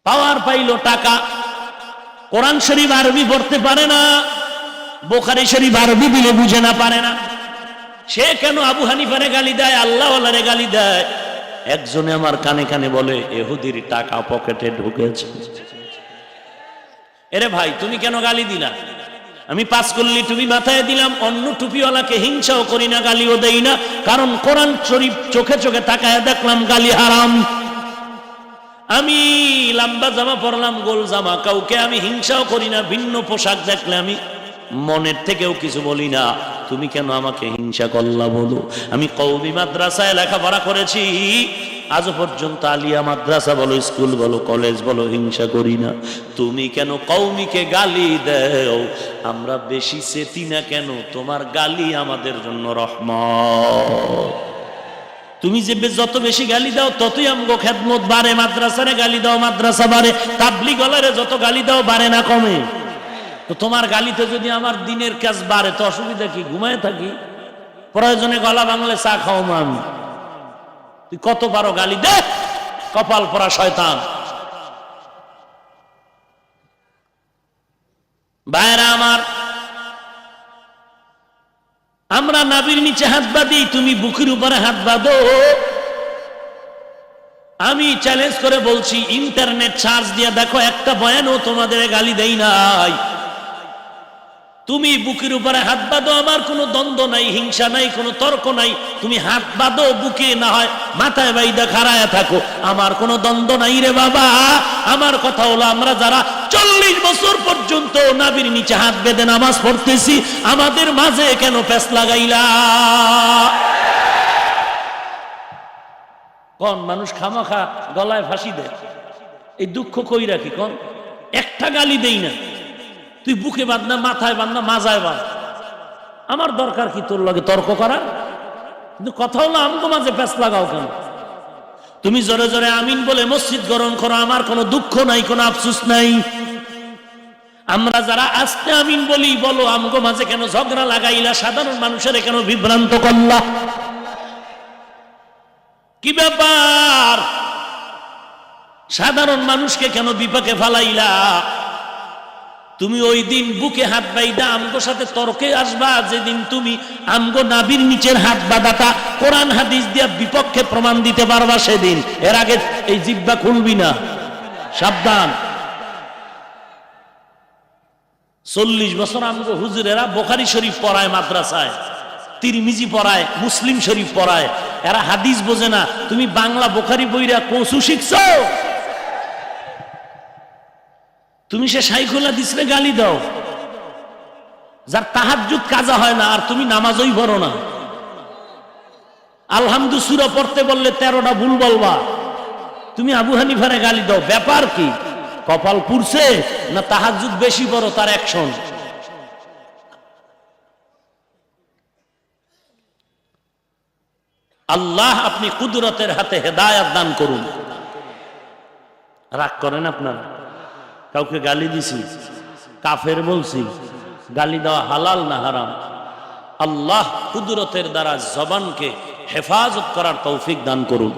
পাওয়ার পাইলো টাকা, কোরআন শরীফ আরবি পড়তে পারে না, বুখারী শরীফ আরবি দিলে বুঝে না, পারে না। সে কেন আবু হানিফারে গালি দেয়, আল্লাহ ওয়ালারে গালি দেয়? একজনে আমার কানে কানে বলে, ইহুদির টাকা পকেটে ঢুকেছে। এরে ভাই, তুমি কেন গালি দিলা? আমি 5 কল্লি টুপি মাথায় দিলাম, অন্য টুপিওয়ালাকে হিংসাও করি না, গালিও দেই না, কারণ কোরআন শরীফ চোখে চোখে তাকায় দেখলাম গালি হারাম। আমি লম্বা জামা পরলাম, গোল জামা, কাউকে আমি হিংসাও করি না, ভিন্ন পোশাক দেখলে আমি মনের থেকেও কিছু বলি না। তুমি কেন আমাকে হিংসা করলা বলো? আমি কওমি মাদ্রাসায় লেখাপড়া করেছি, আজ পর্যন্ত আলিয়া মাদ্রাসা বলো, স্কুল বলো, কলেজ বলো, হিংসা করি না। তুমি কেন কওমিকে গালি দাও? আমরা বেশি চেতি না কেন? তোমার গালি আমাদের জন্য রহমত। তুমি যে যত বেশি গালি দাও ততই আমগো খেদমত বাড়ে। মাদ্রাসারে গালি দাও, মাদ্রাসা বাড়ে। তাবলীগ ওয়ালারে যত গালি দাও বাড়ে না কমে? তো তোমার গালিতে যদি আমার দিনের কাজ বাড়ে তো অসুবিধা কি? ঘুমায় থাকি, প্রয়োজনে গলা বাংলে চা খাও মা। আমি তুই কত বারো গালি দে, কপাল পরা শয়তান। ভাইরা আমার, আমরা নাভির নিচে হাত বাঁধি, তুমি বুকের উপরে হাত বাঁধো। আমি চ্যালেঞ্জ করে বলছি, ইন্টারনেট সার্চ দিয়ে দেখো, একটা বয়ানও তোমাদের গালি দেই নাই। তুমি বুকের উপরে হাত বাঁধো, আমার কোনো দ্বন্দ্ব নাই, হিংসা নাই, কোনো তর্ক নাই। তুমি হাত বাঁধো বুকে, না হয় মাথায় বাইদা খাড়ায় থাকো, আমার কোনো দ্বন্দ্ব নাই রে বাবা। আমার কথা হলো, আমরা যারা 40 বছর পর্যন্ত নাভির নিচে হাত বেঁধে নামাজ পড়তেছি, আমাদের মাঝে কেন প্যাঁচ লাগাইলা? কোন মানুষ খামাখা গলায় ফাঁসি দেয়? এই দুঃখ কই রাখি? কোন একটা গালি দেই না, তুই বুকে বাঁধ না, মাথায় বাঁধ না, মাজায় বাঁধ, আমার দরকার কি তোর লগে তর্ক করা? কিন্তু কথা হলো, আমগো মাঝে প্যাঁচ লাগাও কেন? তুমি জোরে জোরে আমিন বলে মসজিদ গরম করো, আমার কোনো দুঃখ নাই, কোনো আফসোস নাই। আমরা যারা আস্তে আমিন বলি, বলো আমগো মাঝে কেন ঝগড়া লাগাইলা? সাধারণ মানুষের কেন বিভ্রান্ত করলা? কি ব্যাপার? সাধারণ মানুষকে কেন বিপাকে ফালাইলা? তুমি ওই দিন বুকে হাত বাইদা আমগো সাথে তর্কে আসবা, যেদিন তুমি আমগো নাভির নিচের হাত বাঁধাটা কোরআন হাদিস দিয়া বিপক্ষে প্রমাণ দিতে পারবা সেদিন। এর আগে এই জিহ্বা খুলবি না, সাবধান। 40 বছর আমগো হুজুরেরা বুখারী শরীফ পড়ায় মাদ্রাসায়, তিরমিজি পড়ায়, মুসলিম শরীফ পড়ায়, এরা হাদিস বোঝে না। তুমি বাংলা বুখারী বইরা কৌসু শিখছো? তুমি সে শাইখুল হাদিসরে গালি দাও, যার তাহাজ্জুদ কাজা হয় না, আর তুমি নামাজই পড়ো না। আলহামদু সূরা পড়তে বললে 13টা ভুল বলবা। তুমি আবু হানিফারে গালি দাও, ব্যাপার কি? কপাল পুড়ছে না তাহাজ্জুদ বেশি পড়ো তার অ্যাকশন? আল্লাহ আপনি কুদরতের হাতে হেদায়েত দান করুন। রাগ করেন আপনারা? কাউকে গালি দিছি, কাফের বলছি, গালি দেওয়া হালাল না হারাম? আল্লাহ কুদরতের দ্বারা জবানকে হেফাজত করার তৌফিক দান করুন।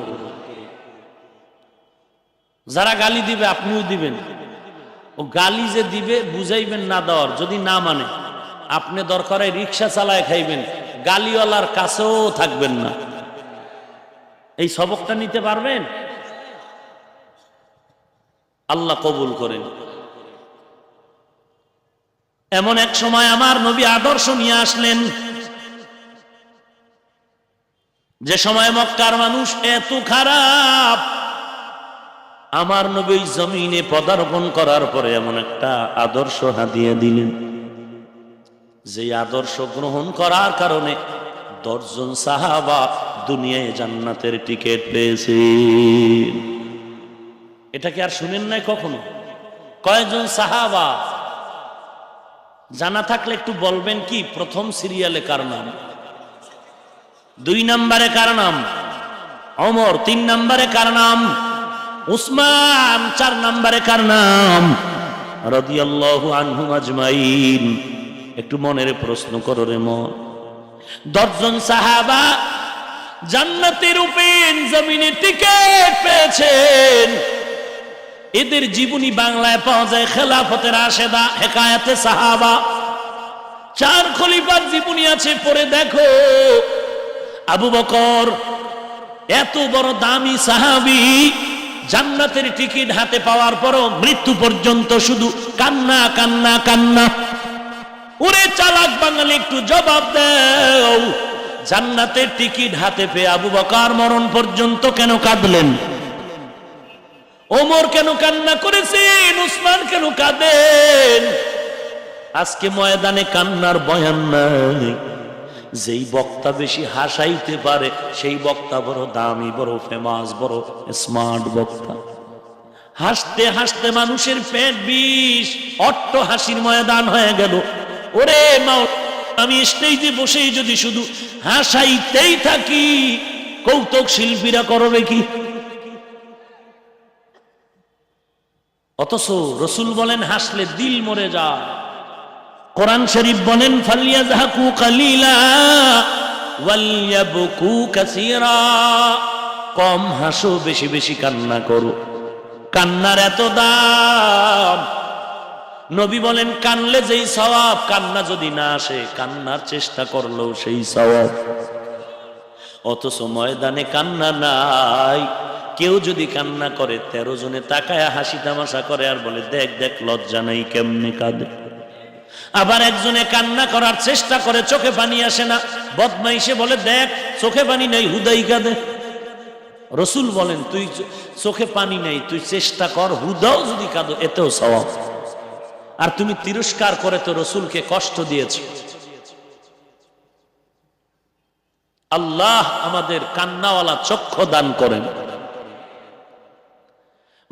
যারা গালি দিবে আপনিও দিবেন। ও গালি যে দিবে বুঝাইবেন না দেওয়ার, যদি না মানে আপনি দরকারে রিক্সা চালায় খাইবেন, গালিওয়ালার কাছেও থাকবেন না। এই সবকটা নিতে পারবেন? আল্লাহ কবুল করেন। এমন এক সময় আমার নবী আদর্শ নিয়ে আসলেন, যে সময় মক্কার মানুষ এত খারাপ, আমার নবী জমিনে পদার্পণ করার পরে এমন একটা আদর্শ হাদিয়া দিলেন, যে আদর্শ গ্রহণ করার কারণে 10 জন সাহাবা দুনিয়ায় জান্নাতের টিকিট পেয়েছে। এটা কি আর শুনেন নাই কখনো? কয়জন সাহাবা? জানা থাকলে একটু বলবেন কি? প্রথম সিরিয়ালে কার নাম? 2 নম্বরে কার নাম? ওমর। 3 নম্বরে কার নাম? উসমান। 4 নম্বরে কার নাম? রাদিয়াল্লাহু আনহুম আজমাইন। একটু মনের প্রশ্ন করো রে মন। 10 জন সাহাবা জান্নাতের উপেন জমিনে টিকিট পেয়েছেন। এদের জীবনী বাংলায় পাওয়া যায় খেলাফতের রাশেদা, হেকায়াতে সাহাবা। 4 খলিফার জীবনী আছে, পড়ে দেখো। আবু বকর এত বড় দামি সাহাবী, জান্নাতের টিকিট হাতে পাওয়ার পরও মৃত্যু পর্যন্ত শুধু কান্না কান্না কান্না। ওরে চালাক বাঙালি, একটু জবাব দাও, জান্নাতের টিকিট হাতে পেয়ে আবু বকর মরণ পর্যন্ত কেন কাঁদলেন? ওমর কেন কান্না করেছেন? উসমান কেন কাঁদেন? আজকে ময়দানে কান্নার বয়ান নাই। যেই বক্তা বেশি হাসাইতে পারে সেই বক্তা বড় দামি, বড় ফেমাস, বড় স্মার্ট বক্তা। হাসতে হাসতে মানুষের পেট বিষ, অট্ট হাসির ময়দান হয়ে গেল। ওরে মাও, আমি স্টেজে বসেই যদি শুধু হাসাইতেই থাকি, কৌতুক শিল্পীরা করবে কি? অথচ রসুল বলেন হাসলে দিল মরে যায়। কোরআন শরীফ বলেন ফালিয়াযহাকু কালিলা ওয়ালইয়াবকু কাসীরা, কম হাসো, বেশি বেশি কান্না করো। কান্নার এত দাম। নবী বলেন কানলে যেই সওয়াব, কান্না যদি না আসে কান্নার চেষ্টা করলেও সেই সওয়াব। অথচ ময়দানে কান্না নাই। কেউ যদি কান্না করে 13 জনে তাকায়া হাসি তামাশা করে আর বলে দেখ দেখ লজ্জা নাই কেমনে কাঁদে। আবার একজনে কান্না করার চেষ্টা করে, চোখে পানি আসে না, বদমাইশে বলে দেখ চোখে পানি নাই, হুদাই কাঁদে। রসুল বলেন তুই চোখে পানি নাই, তুই চেষ্টা কর, হুদাও যদি কাঁদো এতেও সওয়াব। আর তুমি তিরস্কার করে তো রসুলকে কষ্ট দিয়েছ। আল্লাহ আমাদের কান্নাওয়ালা চক্ষু দান করেন।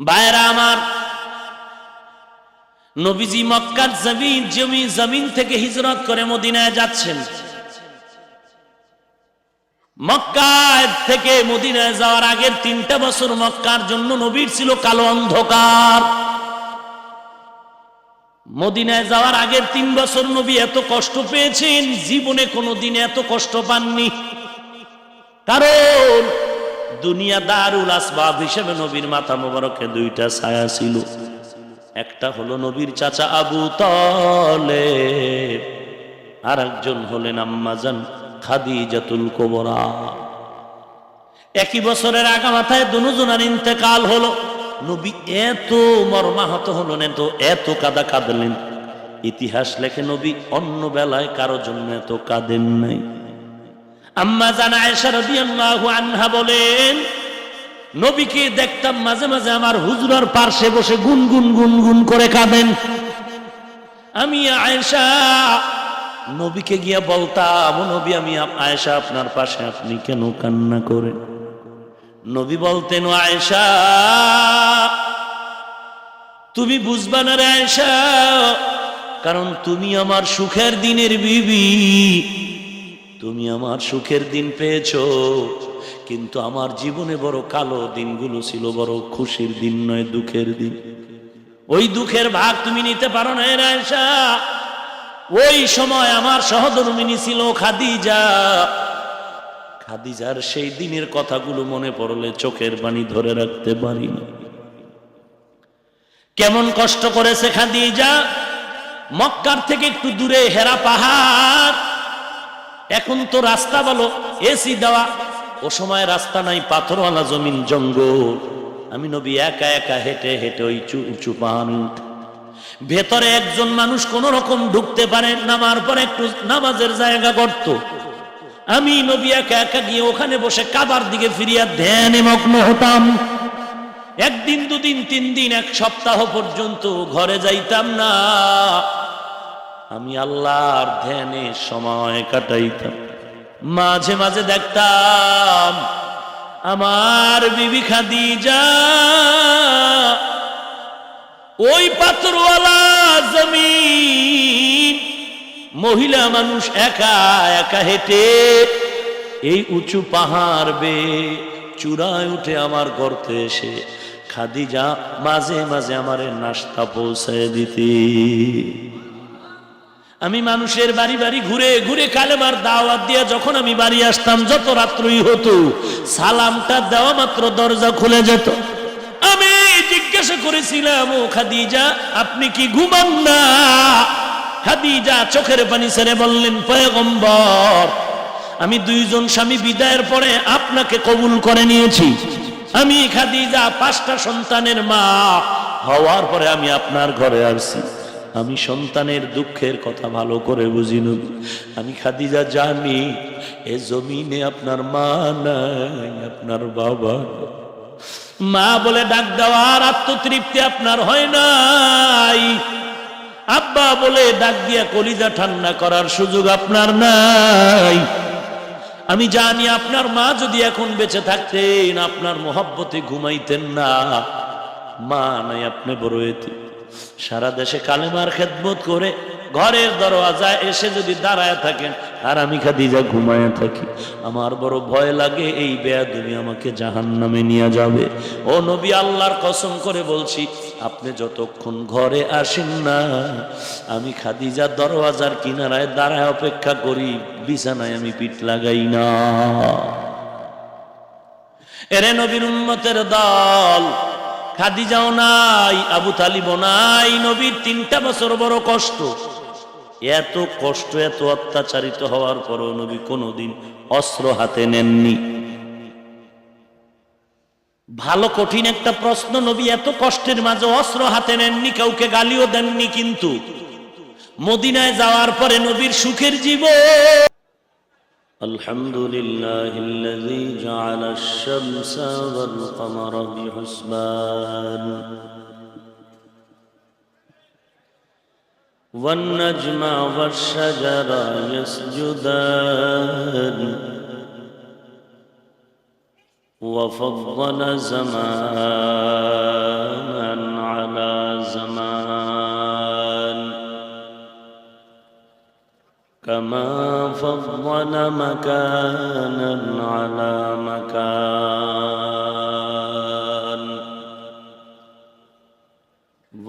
ভাইরা আমার, নবীজি মক্কার জমিন থেকে হিজরত করে মদিনায় যাচ্ছেন। মক্কা থেকে মদিনায় যাওয়ার আগের 3টা বছর মক্কার জন্য নবীর ছিল কালো অন্ধকার। মদিনায় যাওয়ার আগের 3 বছর নবী এত কষ্ট পেয়েছেন, জীবনে কোনোদিন এত কষ্ট পাননি। কারণ দুনিয়া দারুল আসবাব হিসেবে নবীর মাথা মোবারকে 2টা ছায়া ছিল। একটা হলো নবীর চাচা আবু তালেব, আর একজন হলেন আম্মাজান খাদিজাতুল কুবরা। একই বছরের আগা মাথায় দুজনের ইন্তেকাল হলো। নবী এত মর্মাহত হলেন, এত কাঁদা কাঁদলেন। ইতিহাস লেখে নবী অন্য বেলায় কারো জন্য এত কাঁদেন নাই। আম্মা জান আয়েশা রাদিয়াল্লাহু আনহা বলেন, নবীকে দেখতাম মাঝে মাঝে আমার হুজরার পার্শ্বে বসে গুনগুন গুনগুন করে কাঁদেন। আমি আয়েশা নবীকে গিয়া বলতাম, ও নবী আমি আয়েশা আপনার পাশে, আপনি কেন কান্না করেন? নবী বলতেন, ও আয়েশা তুমি বুঝবা না রে আয়েশা, কারণ তুমি আমার সুখের দিনের বিবি, তুমি আমার সুখের দিন পেয়েছো, কিন্তু আমার জীবনে বড় কালো দিনগুলো ছিল, বড় খুশির দিন নয়, দুঃখের দিন। ওই দুঃখের ভাগ তুমি নিতে পারো না আয়েশা। ওই সময় আমার সহধর্মিণী ছিল খাদিজা। খাদিজার সেই দিনের কথাগুলো মনে পড়লে চোখের পানি ধরে রাখতে পারি না। কেমন কষ্ট করেছে খাদিজা। মক্কার থেকে একটু দূরে হেরা পাহাড়, এখন তো রাস্তা বলো এসি দেওয়া, ও সময় রাস্তা নাই, পাথরওয়ালা জমিন, জঙ্গল। আমি নবী একা একা হেঁটে হেঁটে ওই উঁচু পাহাড়, ভেতরে একজন মানুষ কোন রকম ঢুকতে পারে, নামার পর একটু নামাজের জায়গা করত। আমি নবী একা একা গিয়ে ওখানে বসে কাবার দিকে ফিরিয়া ধ্যানে মগ্ন হতাম। 1 দিন 2 দিন 3 দিন 1 সপ্তাহ পর্যন্ত ঘরে যাইতাম না। আমি আল্লাহর ধ্যানে সময় কাটাইতাম। মাঝে মাঝে দেখতাম আমার বিবি খাদিজা ওই পাথরওয়ালা জমিন, মহিলা মানুষ একা একা হেঁটে এই উঁচু পাহাড় বেয়ে চূড়ায় উঠে আমার গর্তে এসে খাদিজা মাঝে মাঝে আমারে নাস্তা পৌঁছায় দিতে। আমি মানুষের বাড়ি বাড়ি ঘুরে ঘুরে কালেমার দাওয়াত দিয়ে যখন আমি বাড়ি আসতাম, যত রাত্রই হতো, সালামটা দেওয়া মাত্র দরজা খুলে যেত। আমি জিজ্ঞাসা করেছিলাম, ও খাদিজা আপনি কি ঘুমান না? খাদিজা চোখের পানি ছেড়ে বললেন, পয়গম্বর, আমি দুইজন স্বামী বিদায়ের পরে আপনাকে কবুল করে নিয়েছি। আমি খাদিজা 5টা সন্তানের মা হওয়ার পরে আমি আপনার ঘরে আসছি। আমি সন্তানের দুঃখের কথা ভালো করে বুঝি নবী। আমি খাদিজা জানি এ জমিনে আপনার মা নাই, আপনার বাবা নাই। মা বলে ডাক দেওয়ার আত্মতৃপ্তি আপনার হয় নাই, আব্বা বলে ডাক দিয়া কলিজা ঠান্ডা করার সুযোগ আপনার নাই। আমি জানি আপনার মা যদি এখন বেঁচে থাকতেন আপনার মোহব্বতে ঘুমাইতেন না। মা নাই, আপনি বড় এতি। সারা দেশে কালেমার খেদমত করে ঘরের দরওয়াজায় এসে যদি দাঁড়ায় থাকেন আর আমি খাদিজা ঘুমায় থাকি, আমার বড় ভয় লাগে এই বেয়াদবি আমাকে জাহান্নামে নিয়ে যাবে। ও নবী, আল্লাহর কসম করে বলছি, আপনি যতক্ষণ ঘরে আসেন না আমি খাদিজা দরওয়াজার কিনারায় দাঁড়ায় অপেক্ষা করি, বিছানায় আমি পিঠ লাগাই না। এরে নবীর উম্মতের দল, খাদিজাও নাই, আবু তালিবও নাই। নবীর 3টা বছর বড় কষ্ট। এত কষ্ট, এত অত্যাচারিত হওয়ার পরও নবী কোনোদিন অস্ত্র হাতে নেননি। ভালো কঠিন একটা প্রশ্ন। নবী এত কষ্টের মাঝে অস্ত্র হাতে নেননি, কাউকে গালিও দেননি, কিন্তু মদিনায় যাওয়ার পরে নবীর সুখের জীবন। আলহামদুলিল্লাহিল্লাযী জাআলাশ শামসা ওয়াল কমারা বিহুসবান ওয়ান নাজমা ওয়াশ শাজারা ইয়াসজুদান ওয়া ফাদ্দালা জামানান আলা জামান كما فضل مكانا على مكان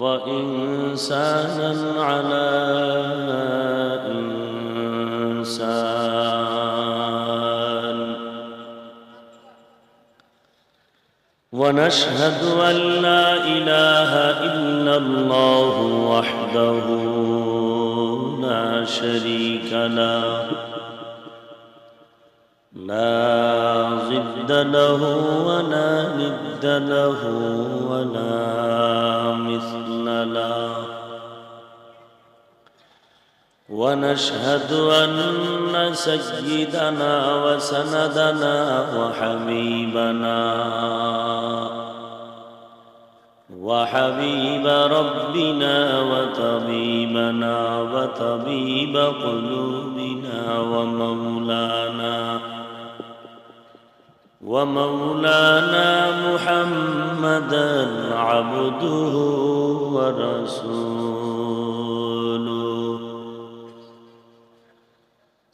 وإنسانا على إنسان ونشهد أن لا إله إلا الله وحده لا شريك له لا ضد له ولا ند له ولا مثل له ونشهد أن سيدنا وسندنا وحبيبنا وحبيب ربنا وطبيبنا وطبيب قلوبنا ومولانا محمدا عبده ورسوله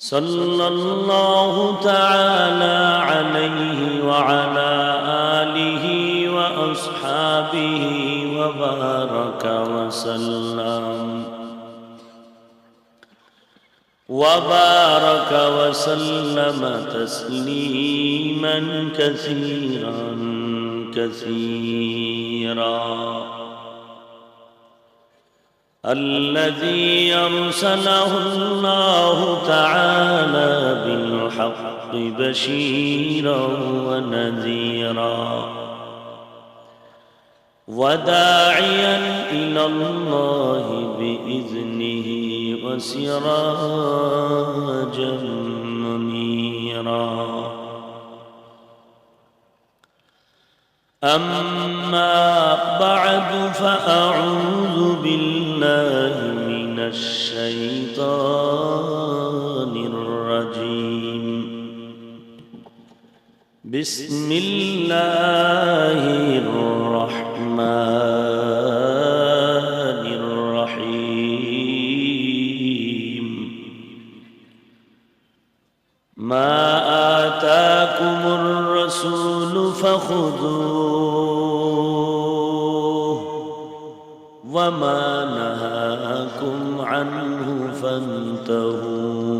صلى الله تعالى عليه وعلى آله وأصحابه وبارك وسلم تسليما كثيرا كثيرا الذي أرسله الله تعالى بالحق بشيرا ونذيرا وداعيا إلى الله بإذنه وسراجا منيرا أما بعد فأعوذ بالله من الشيطان الرجيم بسم الله الرحمن الرحيم ما آتاكم الرسول فخذوه وما نهاكم عنه فانتهوا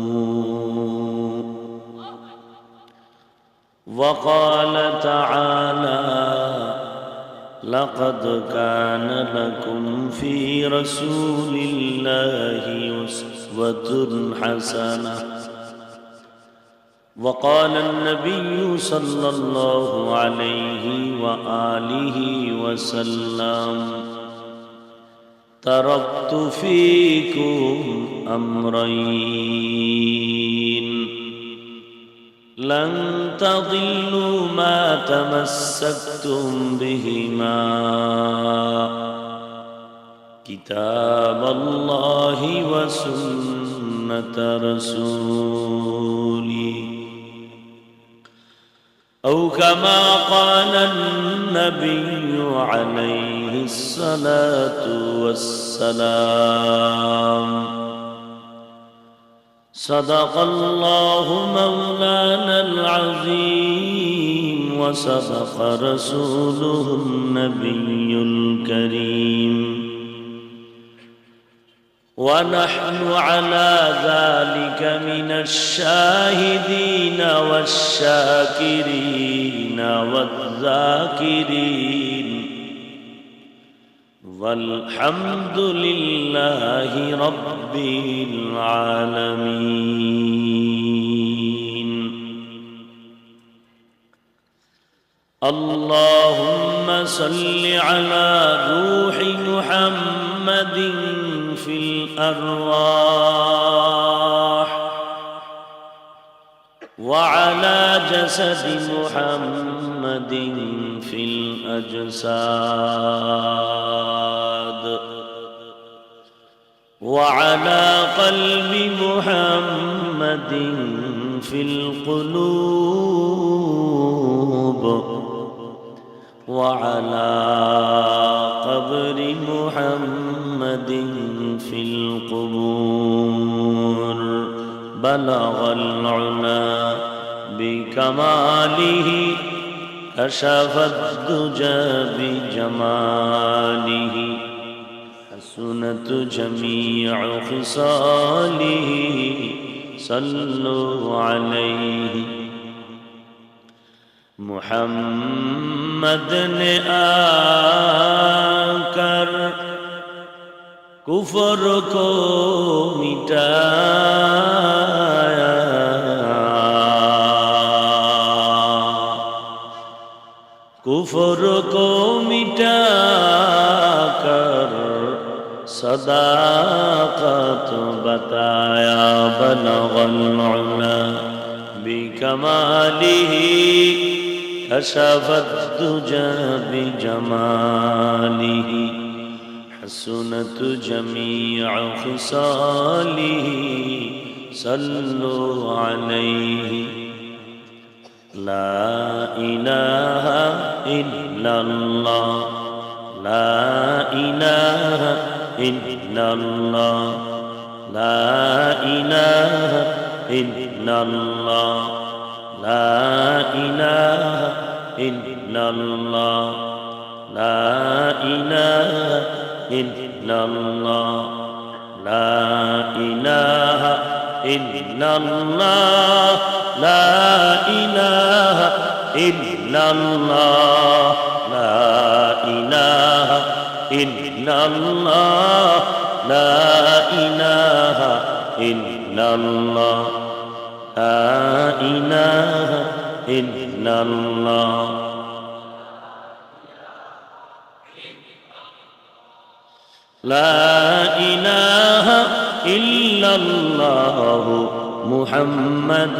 وقال تعالى لقد كان لكم في رسول الله أسوة حسنة. وقال النبي صلى الله عليه وآله وسلم: تركت فيكم أمرين لن تضلوا ما تمسكتم بهما كتاب الله وسنة رسولي، أو كما قال النبي عليه الصلاة والسلام. صدق الله مولانا العظيم وصدق رسوله النبي الكريم، ونحن على ذلك من الشاهدين والشاكرين والذاكرين، والحمد لله رب العالمين. اللهم صل على روح محمد في الأرواح، وعلى جسد محمد في الأجساد، وعلى قلب محمد في القلوب، وعلى قبر محمد في القبور. بلغ العلا بكماله، كشف الدجى بجماله، حسنت جميع خصاله، صلوا عليه. محمد نے آکر کفر کو مٹایا، کفر کو مٹا کر صداقت بتایا. بلغ العلا بکمالہ، كشف الدجى بجماله، حسنت جميع خصاله، صلوا عليه. لا إله إلا الله، لا إله إلا الله، لا إله إلا الله، لا إله إلا الله، لا إله إلا الله، لا إله إلا الله، لا إله إلا الله، لا إله إلا الله، لا إله إلا الله، لا إله إلا الله. لا إله إلا الله محمد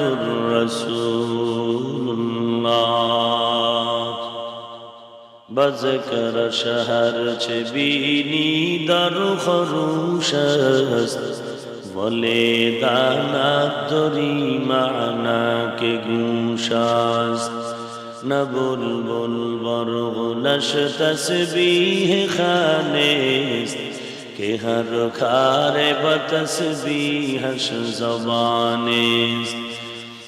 رسول الله. بذكر شهر چه بینی در خروش است، ولی داند داری معنا که گوش است. نه بلبل برغلش تسبیح خانه است، که هر کار با تسبیحش زبان است.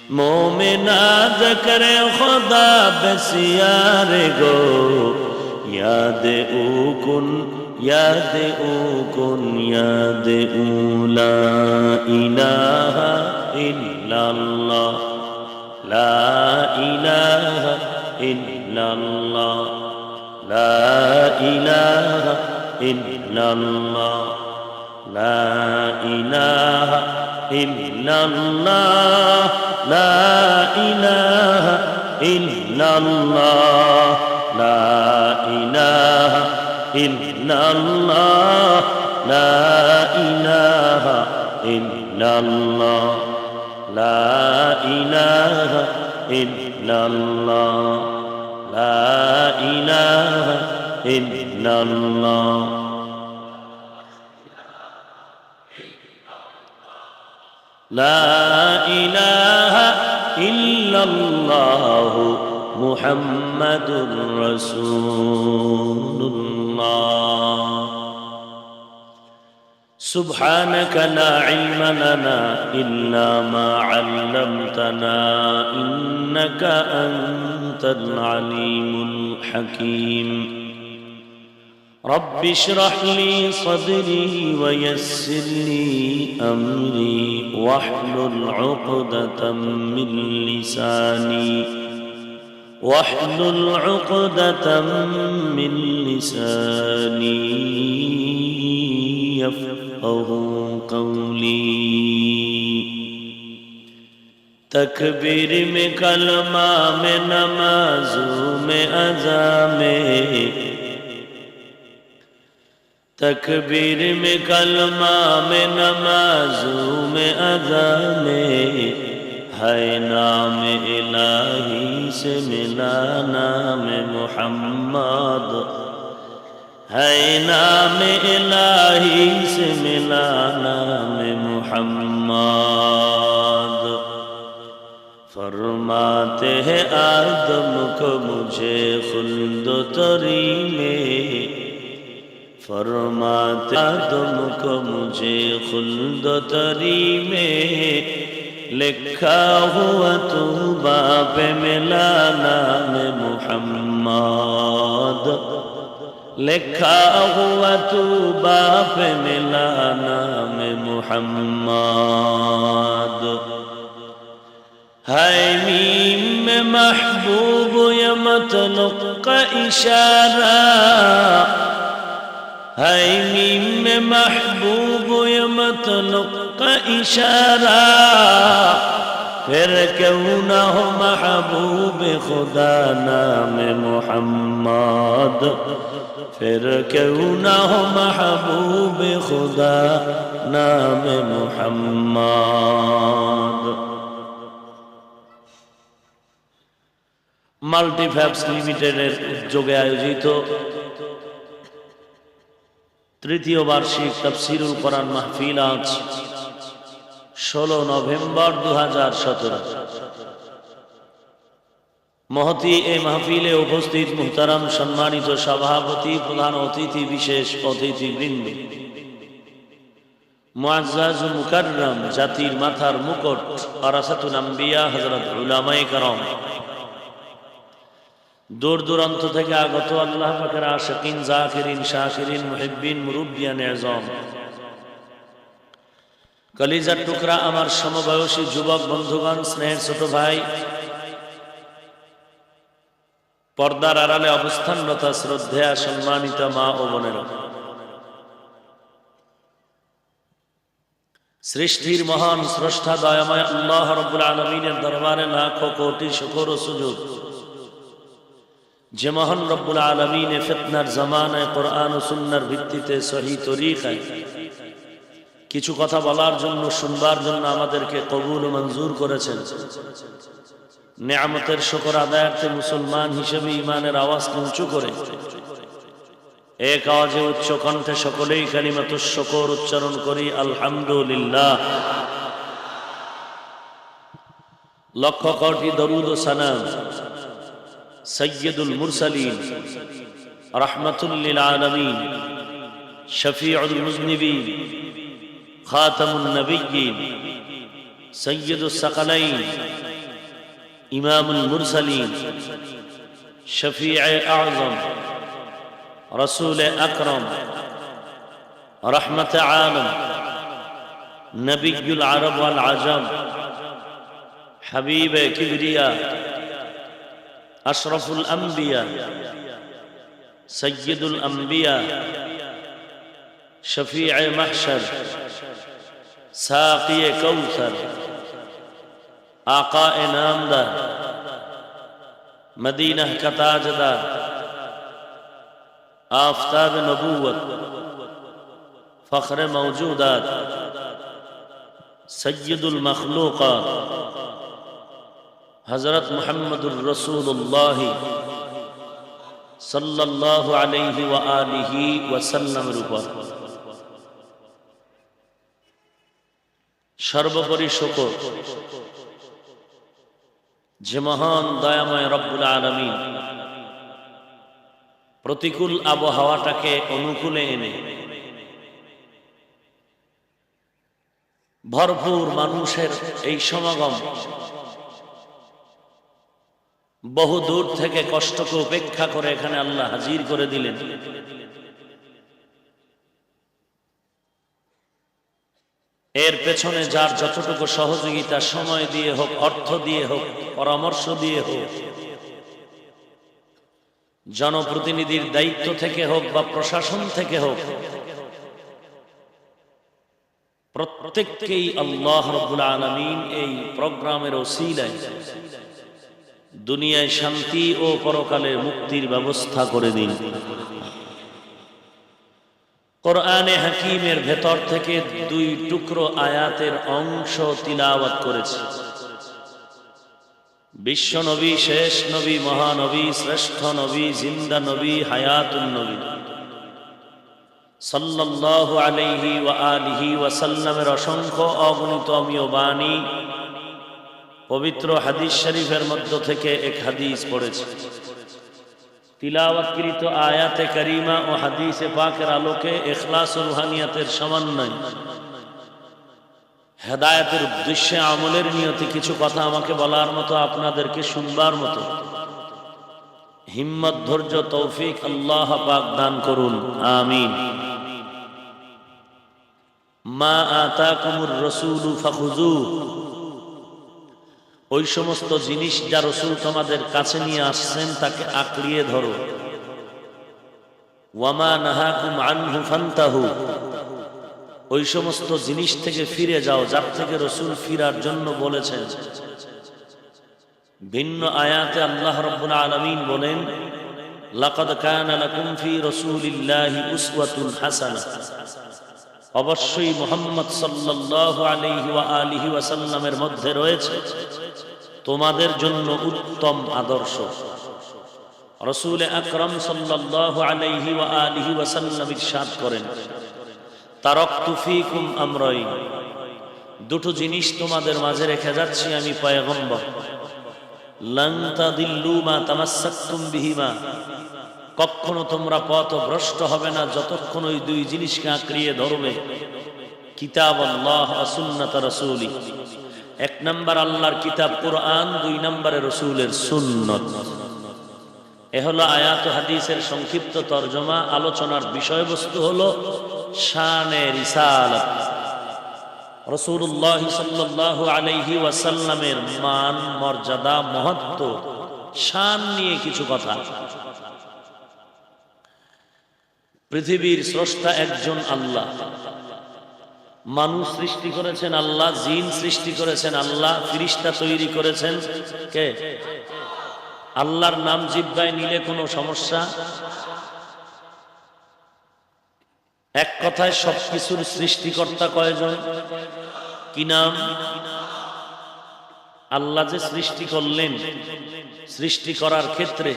مومنا ذکر خدا بسیار گو، یاد او کن، یاد او کن، یاد او. لا إله إلا الله، لا إله إلا الله، لا إله إلا الله لا إله إلا الله لا إله إلا الله لا إله إلا الله لا إله إلا الله لا إله إلا الله لا إله إلا الله لا إله إلا الله محمد رسول الله سبحانك لا علم لنا إلا ما علمتنا إنك أنت العليم الحكيم رب اشرح لي صدري ويسر لي أمري واحلل عقدة من لساني واحلل عقدة من لساني يفقه قولي تکبیر میں کلمہ میں نمازوں میں اذا میں تکبیر میں کلمہ میں نمازوں میں اذا میں ہے نام الہی سے ملا نام محمد ہے نام الہی سے ملا نام محمد فرماتے ہیں آدم کو مجھے خلد و تری میں فرماتے آدم کو مجھے خلد و تری میں لکھا ہوا تو باپ ملا نام محمد لکھا ہوا تو باپ ملا نام محمد ہے میم میں محبوب یا مطلق کا اشارہ ہے میم میں محبوب یا مطلق کا اشارہ پھر کیوں نہ ہو محبوب خدا نام محمد پھر کیوں نہ ہو محبوب خدا نام محمد মাল্টিফ্যাবস লিমিটেডের উদ্যোগে আয়োজিত তৃতীয় বার্ষিক তাফসীরুল কোরআন মাহফিল আজ 16 নভেম্বর 2017 মহতী এই মাহফিলে উপস্থিত মুহতারাম সম্মানিত সভাপতি প্রধান অতিথি বিশেষ অতিথিবৃন্দ মুআজ্জাজ ও মুকাররম জাতির মাথার মুকুট ওয়ারাসাতুল আম্বিয়া হযরত উলামায়ে কেরাম দূর দূরান্ত থেকে আগত আল্লাহ পাকের আশিকিন জাকিরিন শাকিরিন মুহিব্বিন মুরব্বিয়ান আযম কলিজার টুকরা আমার সমবয়সী যুবক বন্ধুগণ স্নেহের ছোট ভাই পর্দার আড়ালে অবস্থানরত শ্রদ্ধেয়া সম্মানিত মা ও বোনেরা সৃষ্টির মহান স্রষ্টা দয়াময় আল্লাহ রাব্বুল আলামিনের দরবারে লাখো কোটি শুকর ও সুজুদ যে মহান রব্বুল আলামিনে ফিতনার জামানায় কোরআন ও সুন্নাহর ভিত্তিতে সহি তরিকায় কিছু কথা বলার জন্য শুনবার জন্য আমাদেরকে কবুল ও মঞ্জুর করেছেন নেয়ামতের শুকর আদায়ার্থে মুসলমান হিসেবে ঈমানের আওয়াজকে উঁচু করে এক আওয়াজে উচ্চ কণ্ঠে সকলেই কালিমাতুশ শুকর উচ্চারণ করি আলহামদুলিল্লাহ লক্ষ কোটি দরুদ ও সালাম সৈয়দুল মুরসালিন রাহমাতুল লিল আলামিন শফিউল মুযনিবিন খাতামুন নবিয়্যিন সৈয়দুস সাকালাইন ইমামুল মুরসালিন শফিয়ে আযম রসুল আকরম রহমত আলম নবিয়ুল আরব ওয়াল আজম হাবিব কিবরিয়া আশরাফুল আম্বিয়া সৈয়দুল আম্বিয়া, শফিয়ে মাহশর, সাকিয়ে কৌসর, आकाए नामदार, मदीना का ताजदार, आफताब नबूवत, फख्र मौजूदात, सय्यदुल मखलूकात, हजरत मुहम्मदुर रसूलुल्लाह सल्लल्लाहु अलैहि व आलिहि वसल्लम रूपा सर्वोपरि शुक्र যে মহান দয়াময় রব্বুল আলামিন প্রতিকূল আবহাওয়াটাকে অনুকূলে এনে ভরপুর মানুষের এই সমাগম, বহু দূর থেকে কষ্টকে উপেক্ষা করে এখানে আল্লাহ হাজির করে দিলেন। এর পেছনে যার যতটুকু সহযোগিতা, সময় দিয়ে হোক, অর্থ দিয়ে হোক, পরামর্শ দিয়ে হোক, জনপ্রতিনিধির দায়িত্ব থেকে হোক বা প্রশাসন থেকে হোক, প্রত্যেককেই আল্লাহ রাব্বুল আলামিন এই প্রোগ্রামের ওসিলায় দুনিয়ায় শান্তি ও পরকালে মুক্তির ব্যবস্থা করে দিন। কোরআনে হাকিমের ভেতর থেকে দুই টুকরো আয়াতের অংশ তিলাওয়াত করেছি। বিশ্ব নবী, শেষ নবী, মহানবী, শ্রেষ্ঠ নবী, জিন্দা নবী, হায়াতুন নবী সাল্লাল্লাহু আলাইহি ওয়া আলিহি ওয়া সাল্লামের অসংখ্য অগণিত অমীয় বাণী পবিত্র হাদিস শরীফের মধ্য থেকে এক হাদিস পড়েছি। তিলাওয়াতকৃত আয়াতে কারিমা ও হাদিসে পাকের আলোকে ইখলাস ও রুহানিয়াতের সমন্বয়, হেদায়েতের উদ্দেশ্যে আমলের নিয়তে কিছু কথা আমাকে বলার মতো, আপনাদেরকে শুনবার মতো হিম্মত, ধৈর্য, তৌফিক আল্লাহ পাক দান করুন, আমিন। মা আতাকুমুর রাসূলু ফাখুযুহু, ওই সমস্ত জিনিস যা রাসূল তোমাদের কাছে নিয়ে আসছেন তাকে আঁকড়িয়ে ধরো। ওয়ামা নাহাকুম আনহু ফান্তাহু, ওই সমস্ত জিনিস থেকে ফিরে যাও যার থেকে রাসূল ফিরার জন্য বলেছেন। ভিন্ন আয়াতে আল্লাহ রাব্বুল আলামিন বলেন, লাকাদ কানা লাকুম ফি রাসূলিল্লাহি উসওয়াতুন হাসানাহ, অবশ্যই মুহাম্মদ সাল্লাল্লাহু আলাইহি ওয়া আলিহি ওয়াসাল্লামের মধ্যে রয়েছে তোমাদের জন্য উত্তম আদর্শ। রাসূল আকরাম সাল্লাল্লাহু আলাইহি ওয়া আলিহি ওয়াসাল্লাম ইরশাদ করেন, তারাকতু ফীকুম আমরাইন, দুটো জিনিস তোমাদের মাঝে রেখে যাচ্ছি আমি পয়গম্বর। লান তাদিল্লু মা তামাসসাকতুম বিহিমা, কখনো তোমরা পথভ্রষ্ট হবে না যতক্ষণ ওই দুই জিনিসকে আঁকড়িয়ে ধরবে। কিতাব আল্লাহ ওয়া সুন্নাত রাসূলি, এক নাম্বার আল্লাহর কিতাব কুরআন, দুই নম্বরে রাসূলের সুন্নাত। এ হলো আয়াত ও হাদিসের সংক্ষিপ্ত তরজমা। আলোচনার বিষয়বস্তু হলো শানে রিসালাত, রাসূলুল্লাহ সাল্লাল্লাহু আলাইহি ওয়াসাল্লামের মান, মর্যাদা, মহত্ব, শান নিয়ে কিছু কথা। পৃথিবীর স্রষ্টা একজন আল্লাহ, মানুষ সৃষ্টি করেছেন আল্লাহ, জিন সৃষ্টি করেছেন আল্লাহ, ফেরেশতা তৈরি করেছেন কে? আল্লাহর নাম জিহ্বায় নিলে কোনো সমস্যা? এক কথায় সবকিছুর সৃষ্টিকর্তা কয়জন? কি নাম? আল্লাহ যে সৃষ্টি করলেন, সৃষ্টি করার ক্ষেত্রে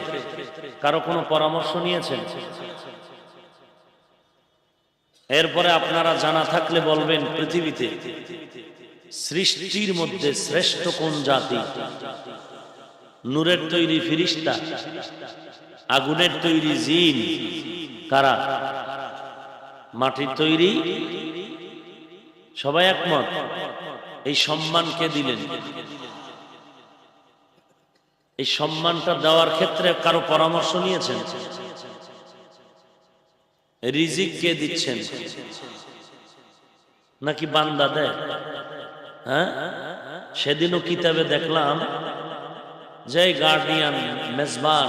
কারো কোনো পরামর্শ নিয়েছেন? এরপরে আপনারা জানা থাকলে বলবেন, পৃথিবীতে সৃষ্টির মধ্যে শ্রেষ্ঠ কোন জাতি? নূরের তৈরি ফেরেশতা, আগুনের তৈরি জিন, কারা? মাটির তৈরি? সবাই একমত। এই সম্মান কে দিলেন? এই সম্মানটা দেওয়ার ক্ষেত্রে কারো পরামর্শ নিয়েছেন? রিজিক কে দিচ্ছেন? নাকি বান্দা দেয়? হ্যাঁ, সেদিনও কিতাবে দেখলাম যে গার্ডিয়ান, মেজবান,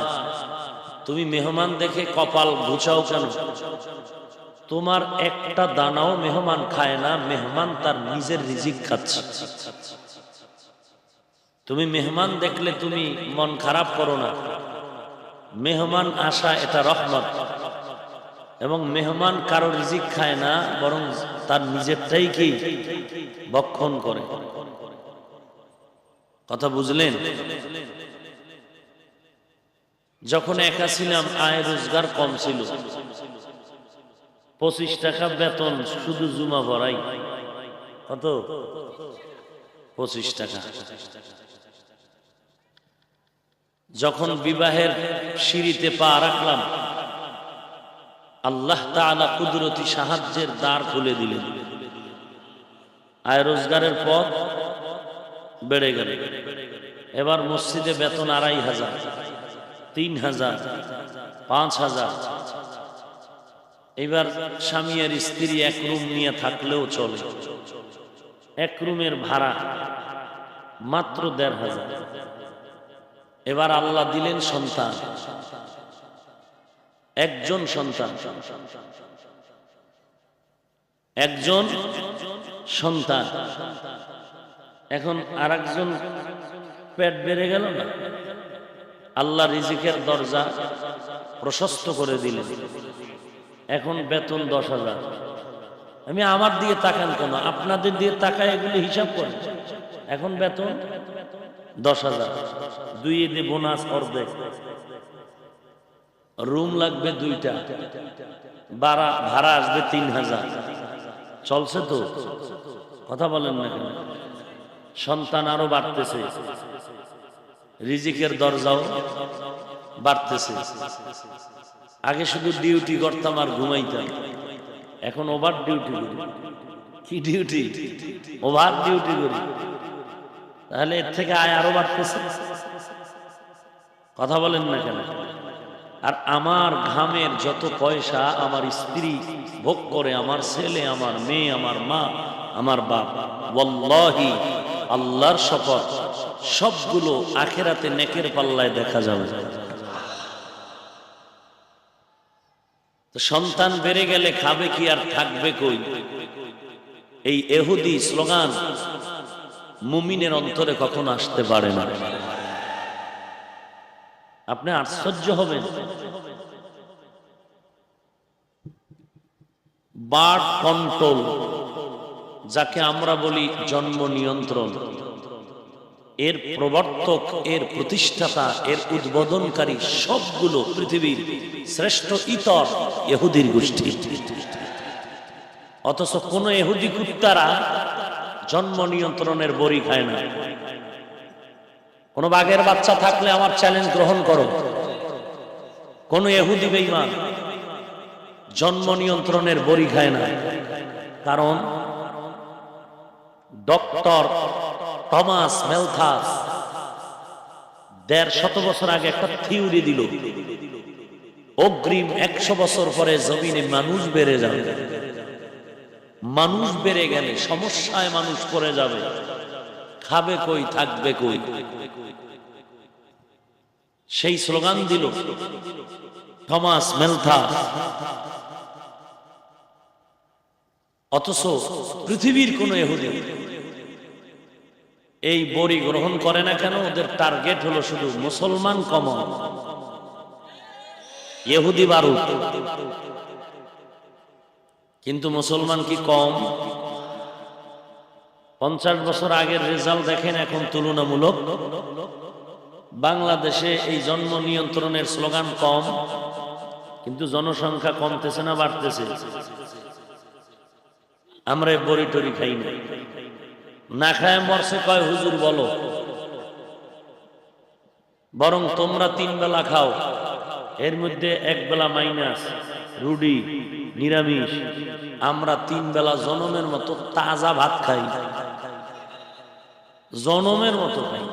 তুমি মেহমান দেখে কপাল ঘুচাও কেন? তোমার একটা দানাও মেহমান খায় না, মেহমান তার নিজের রিজিক খাচ্ছে। তুমি মেহমান দেখলে তুমি মন খারাপ করো না। মেহমান আসা এটা রহমত, এবং মেহমান কারো রিজিক খায় না, বরং তার নিজেরটাই কি ভক্ষণ করে। কথা বুঝলেন? যখন একা ছিলাম আয় রোজগার কম ছিল, 25 টাকা বেতন, শুধু জুমা ভরাই। কত? 25 টাকা। যখন বিবাহের সিঁড়িতে পা রাখলাম, আল্লাহ তাআলা কুদরতি সাহায্যের দ্বার খুলে দিলেন। আয় রোজগারের পথ বেড়ে গেল। এবার মসজিদে বেতন 2500, 3000, 5000। এবার স্বামী আর স্ত্রী এক রুম নিয়ে থাকলেও চলে। এক রুমের ভাড়া মাত্র 1500। এবার আল্লাহ দিলেন সন্তান, একজন সন্তান, একজন সন্তান। এখন আরেকজন পেট বেড়ে গেল না? আল্লাহ রিজিকের দরজা প্রশস্ত করে দিলেন। এখন বেতন 10,000। আমি আমার দিকে তাকান কেন? আপনাদের দিয়ে তাকায় এগুলি হিসাব করে। এখন বেতন 10,000, 2 ঈদে বোনাস অর্ধেক, রুম লাগবে 2টা, ভাড়া আসবে 3000। চলছে তো? কথা বলেন না কেন? সন্তান আরো বাড়তেছে, রিজিকের দরজাও বাড়তেছে। আগে শুধু ডিউটি করতাম আর ঘুমাইতাম, এখন ওভার ডিউটি করি। কি ডিউটি? ওভার ডিউটি করি। তাহলে এর থেকে আয় আরো বাড়তেছে। কথা বলেন না কেন? আর আমার ঘামের যত পয়সা আমার স্ত্রী ভোগ করে, আমার ছেলে, আমার মেয়ে, আমার মা, আমার বাপ, ওয়াল্লাহি আল্লাহর শপথ, সবগুলো আখিরাতে নেকের পাল্লায় দেখা যাবে। তো সন্তান বেড়ে গেলে খাবে কি আর থাকবে কই? এই ইহুদি স্লোগান মুমিনের অন্তরে কখনো আসতে পারে না। আপনি আশ্চর্য হবেন। বার্থ কন্ট্রোল, যাকে আমরা বলি জন্ম নিয়ন্ত্রণ, এর প্রবর্তক, এর প্রতিষ্ঠাতা, এর উদ্বোধনকারী সবগুলো পৃথিবীর শ্রেষ্ঠ ইতর ইহুদির গোষ্ঠী। অথচ কোন ইহুদি কুত্তারা জন্ম নিয়ন্ত্রণের বড়ি খায় না। কোন বাঘের বাচ্চা থাকলে আমার চ্যালেঞ্জ গ্রহণ করো, কোন ইহুদি বেঈমান জন্ম নিয়ন্ত্রণের বড়ি খায় না। কারণ ডক্টর টমাস ম্যালথাস 150 বছর আগে একটা থিওরি দিল, অগ্রিম 100 বছর পরে জমিনে মানুষ বেড়ে যাবে। মানুষ বেড়ে গেলে সমস্যায় মানুষ পড়ে যাবে, খাবে কই, থাকবে কই? সেই স্লোগান দিল টমাস ম্যালথাস। অথচ পৃথিবীর কোন ইহুদি এই বড়ি গ্রহণ করে না কেন? ওদের টার্গেট হলো শুধু মুসলমান কমন, ইহুদি বারুদ। কিন্তু মুসলমান কি কম? 50 বছর আগের রেজাল্ট দেখেন, এখন তুলনামূলক বাংলাদেশে এই জন্ম নিয়ন্ত্রণের স্লোগান কম, কিন্তু জনসংখ্যা কমতেছে না বাড়তেছে? আমরা বড়ি টড়ি খাই না, না খায় মরছে কয় হুজুর বলো। বরং তোমরা 3 বেলা খাও, এর মধ্যে 1 বেলা মাইনাস, রুটি, নিরামিষ। আমরা 3 বেলা জনমের মতো তাজা ভাত খাই, জনমের মতো খাই।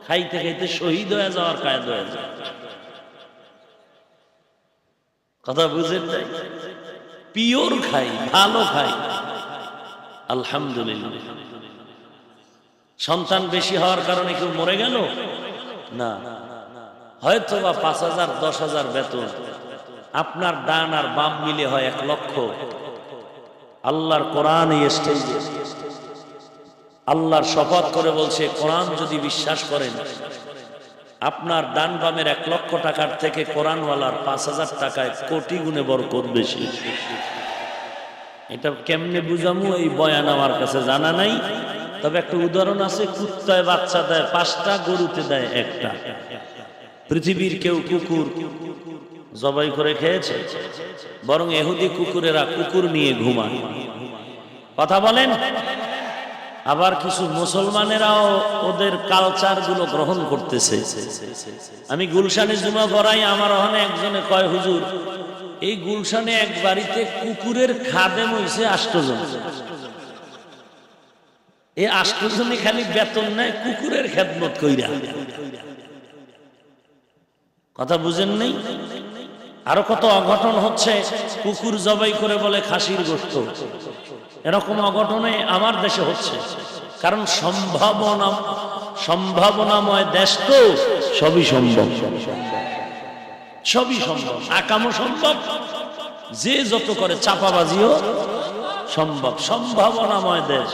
খাইতে খাইতে শহীদ হয়ে যাওয়ার কায়দ হয়ে যায়। কথা বুঝেন? পিওর খাই, ভালো খাই, আলহামদুলিল্লাহ। সন্তান বেশি হওয়ার কারণে কেউ মরে গেল না, হয়তো বা 5,000 10,000 বেতন, আপনার ডান আর বাম মিলে হয় 1 লক্ষ। আল্লাহর কোরআন এই স্টেজে আল্লাহর শপথ করে বলছে, কোরআন যদি বিশ্বাস করেন, আপনার ডান বামের 1 লক্ষ টাকার থেকে কোরআনওয়ালার 5,000 টাকায় কোটি গুণে বরকত বেশি। এটা কেমনে বুঝামু এই বয়ান আমার কাছে জানা নাই, তবে একটা উদাহরণ আছে। কুত্তায় বাচ্চা দেয় 5টা, গরুতে দেয় 1টা। পৃথিবীর কেউ কুকুর জবাই করে খেয়েছে? বরং ইহুদি কুকুরেরা কুকুর নিয়ে ঘুমায়। কথা বলেন। আবার কিছু মুসলমানেরাও ওদের কালচার গুলো গ্রহণ করতেছে। আমি গুলশানে জুমা পড়াই, আমার ওখানে একজনে কয়, হুজুর এই গুলশানে এক বাড়িতে কুকুরের খাদেম হইছে 8 জন। এই 8 জনই খালি বেতন নেয় কুকুরের খেদমত কইরা। কথা বুঝেন নাই? আরো কত অঘটন হচ্ছে, কুকুর জবাই করে বলে খাসির গোশত। এরকম অঘটনে আমার দেশে হচ্ছে, কারণ সম্ভাবনাময় দেশ তো, সবই সম্ভব, সবই সম্ভব, আকামও সম্ভব, যে যত করে চাপাবাজিও সম্ভব, সম্ভাবনাময় দেশ।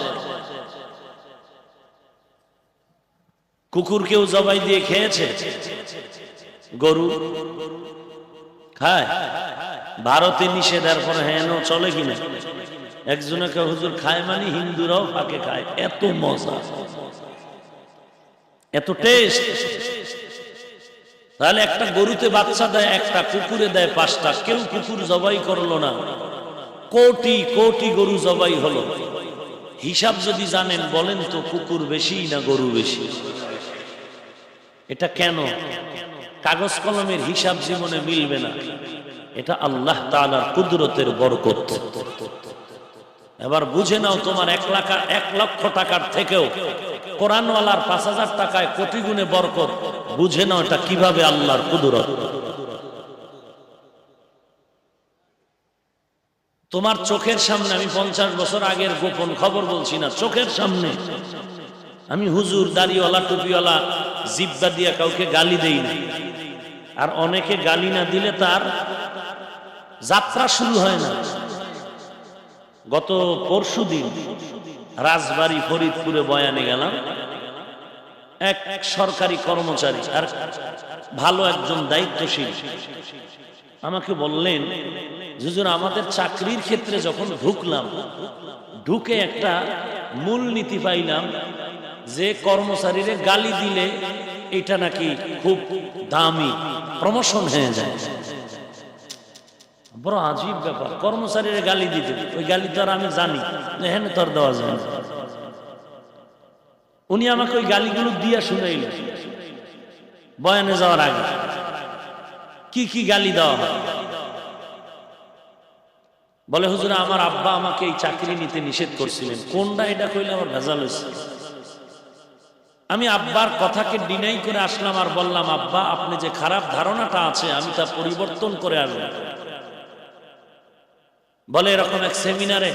কুকুর কেউ জবাই দিয়ে খেয়েছে? গরু খায়? ভারতে নিষেধের পর হেন চলে কিনা? একজনকে হুজুর খায় মানে হিন্দুরাও ফাঁকে খায়। এত মজা, এত টেস্ট। তাহলে একটা গরুতে বাচ্চা দেয় 1টা, কুকুরে দেয় 5টা। কেউ কুকুর জবাই করলো না, কোটি কোটি গরু জবাই হলো। হিসাব যদি জানেন বলেন তো, কুকুর বেশি না গরু বেশি? এটা কেন? কাগজ কলমের হিসাব জীবনে মিলবে না। এটা আল্লাহ তাআলার কুদরতের বরকত। এবার বুঝে নাও, তোমার 1 লক্ষ টাকার থেকেও কোরআনওয়ালার 5,000 টাকায় কোটি গুণে বরকত। বুঝে নাও এটা কিভাবে আল্লাহর কুদরত। তোমার চোখের সামনে, আমি 50 বছর আগের গোপন খবর বলছি না, চোখের সামনে আমি হুজুর দাড়িওয়ালা টুপিওয়ালা জিব্বা দিয়া কাউকে গালি দেই না। আর অনেকে গালি না দিলে তার যাত্রা শুরু হয় না। গত পরশুদিন রাজবাড়ী ফরিদপুরে বয়ানে গেলাম। এক সরকারি কর্মচারী আর ভালো একজন দায়িত্বশীল আমাকে বললেন, হুজুর আমাদের চাকরির ক্ষেত্রে যখন ঢুকলাম, ঢুকে একটা মূলনীতি পাইলাম যে কর্মচারীরে গালি দিলে এটা নাকি খুব দামি, প্রমোশন হয়ে যায়। বড় আজীব ব্যাপার, কর্মচারীরা গালি দিতে, ওই গালি তো আর আমি জানি যে হ্যাঁ তোর দেওয়া যায়। উনি আমাকে ওই গালিগুলো দিয়া শুনাইলেন বয়ানে যাওয়ার আগে, কি কি গালি দেওয়া হয়। বলে, হুজুর আমার আব্বা আমাকে এই চাকরি নিতে নিষেধ করছিলেন। কোনটা এটা কইলে আমার ভেজাল হয়েছে। আমি আব্বার কথাকে ডিনাই করে আসলাম আর বললাম, আব্বা আপনি যে খারাপ ধারণাটা আছে আমি তা পরিবর্তন করে আসব। বলে, এরকম এক সেমিনারে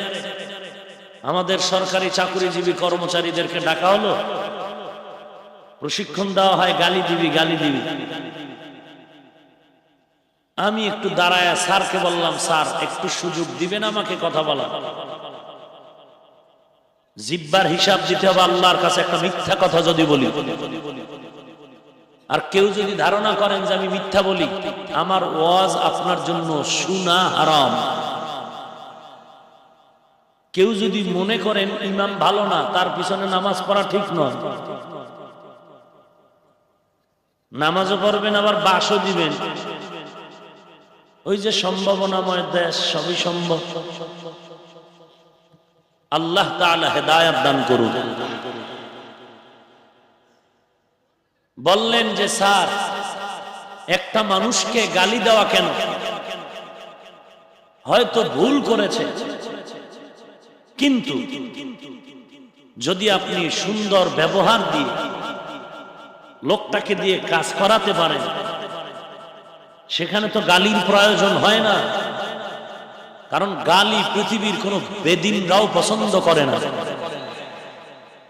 আমাদের সরকারি চাকরিজীবী কর্মচারীদেরকে ডাকা হলো, প্রশিক্ষণ দেওয়া হয়, গালি দিবি গালি দিবি। আমি একটু দাঁড়ায় স্যারকে বললাম, স্যার একটু সুযোগ দিবেন আমাকে কথা বলা। জিব্বার হিসাব দিতে হবে আল্লাহর কাছে। একটা মিথ্যা কথা যদি বলি, আর কেউ যদি ধারণা করেন যে আমি মিথ্যা বলি, আমার ওয়াজ আপনার জন্য শোনা হারাম। কেউ যদি মনে করেন ইমাম ভালো না, তার পিছনে নামাজ পড়া ঠিক নয়। নামাজও পড়বেন আবার বাসও দিবেন। ওই যে সম্ভাবনাময় দেশ, সবই সম্ভব। আল্লাহ তাআলা হেদায়েত দান করুন। বললেন যে স্যার একটা মানুষকে গালি দেওয়া কেন? হয়তো ভুল করেছে, কিন্তু যদি আপনি সুন্দর ব্যবহার দিয়ে লোকটাকে দিয়ে কাজ করাতে পারেন, সেখানে তো গালির প্রয়োজন হয় না। কারণ গালি পৃথিবীর কোন বেদিনরাও পছন্দ করে না।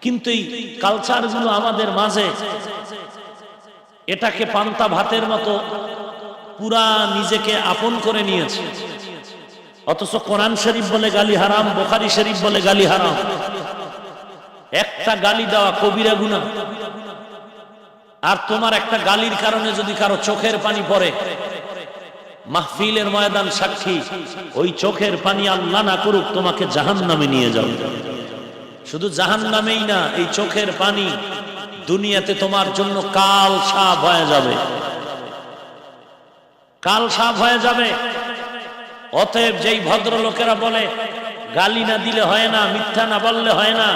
কিন্তু এই কালচারগুলো আমাদের মাঝে এটাকে পান্তা ভাতের মতো পুরা নিজেকে আপন করে নিয়েছে। অথচ কোরআন শরীফ বলে গালি হারাম, বুখারী শরীফ বলে গালি হারাম। একটা গালি দেওয়া কবিরা গুনাহ। আর তোমার একটা গালির কারণে যদি কারো চোখের পানি পড়ে, মাহফিলের ময়দান সাক্ষী, ওই চোখের পানি আল্লাহ না করুক তোমাকে জাহান্নামে নিয়ে যাবে। শুধু জাহান্নামেই না, এই চোখের পানি দুনিয়াতে তোমার জন্য কাল সাপ হয়ে যাবে, কাল সাপ হয়ে যাবে। অতএব যেই ভদ্রলোকেরা বলে গালি না দিলে হয় না, মিথ্যা না বললে হয় না,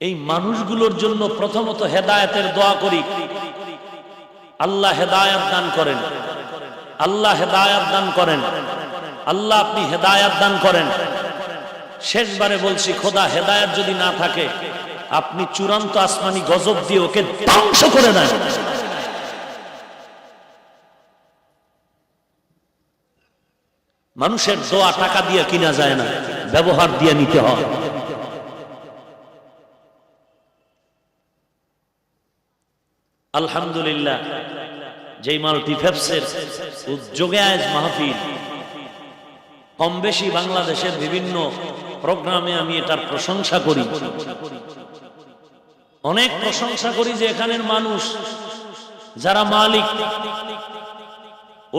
এই মানুষগুলোর জন্য প্রথমত হেদায়েতের দোয়া করি। আল্লাহ হেদায়েত দান করেন, আল্লাহ হেদায়েত দান করেন, আল্লাহ আপনি হেদায়েত দান করেন। শেষবারে বলছি, খোদা হেদায়েত যদি না থাকে আপনি চূড়ান্ত আসমানি গজব দিয়ে ওকে ধ্বংস করে দেন। মানুষের দোয়া টাকা দিয়ে কিনা যায় না, ব্যবহার দিয়ে নিতে হয়। আলহামদুলিল্লাহ, যেই মাল্টিফ্যাপসের উদ্যোগে আজ মাহফিল, কম বেশি বাংলাদেশের বিভিন্ন প্রোগ্রামে আমি এটার প্রশংসা করি, অনেক প্রশংসা করি যে এখানের মানুষ যারা মালিক,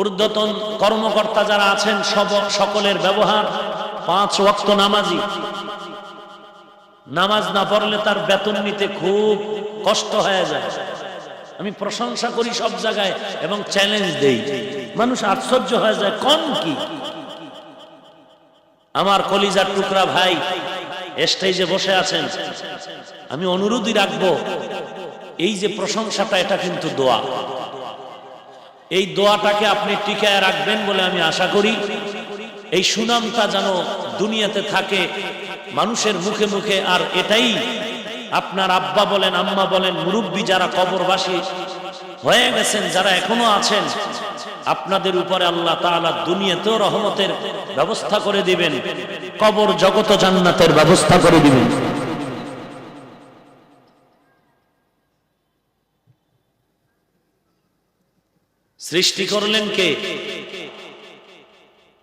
ঊর্ধ্বতন কর্মকর্তা যারা আছেন, সকলের ব্যবহার 5 ওয়াক্ত নামাজি। নামাজ না পড়লে তার বেতন নিতে খুব কষ্ট হয়ে যায়। আমি প্রশংসা করি সব জায়গায় এবং চ্যালেঞ্জ দেই। মানুষ আশ্চর্য হয়ে যায়, কোন কি? আমার কলিজার টুকরা ভাই স্টেজে বসে আছেন, আমি অনুরোধই রাখবো, এই যে প্রশংসাটা, এটা কিন্তু দোয়া। এই দোয়াটাকে আপনি টিকায় রাখবেন বলে আমি আশা করি। এই সুনামটা যেন দুনিয়াতে থাকে মানুষের মুখে মুখে। আর এটাই আপনার আব্বা বলেন, আম্মা বলেন, মুরব্বী যারা কবরবাসী হয়ে গেছেন, যারা এখনো আছেন, আপনাদের উপরে আল্লাহ তাআলা দুনিয়াতেও রহমতের ব্যবস্থা করে দিবেন, কবর জগত জান্নাতের ব্যবস্থা করে দিবেন। সৃষ্টি করলেন কে?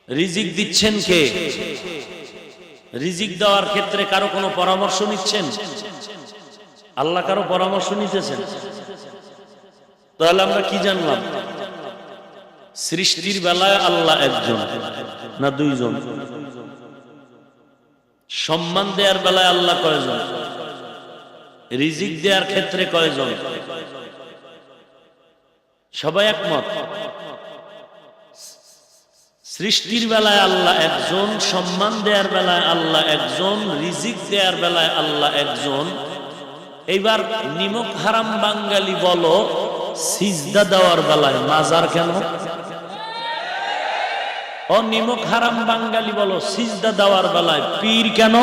রিজিক দিচ্ছেন কে? রিজিক দেওয়ার ক্ষেত্রে কারো কোনো পরামর্শ নিচ্ছেন? আল্লাহ কারো পরামর্শ নিতেছেন? তাহলে আমরা কি জানলাম? সৃষ্টির বেলায় আল্লাহ একজন না দুইজন? সম্মান দেওয়ার বেলায় আল্লাহ কয়জন? রিজিক দেওয়ার ক্ষেত্রে কয়জন? সবাই একমত? সৃষ্টির বেলায় আল্লাহ একজন, সম্মান দেওয়ার বেলায় আল্লাহ একজন, রিজিক দেওয়ার বেলায় আল্লাহ একজন। এইবার নিমক হারাম বাঙালি বলো, সিজদা দেওয়ার বেলায় মাজার কেন? ও নিমক হারাম বাঙালি বলো, সিজদা দেওয়ার বেলায় পীর কেন?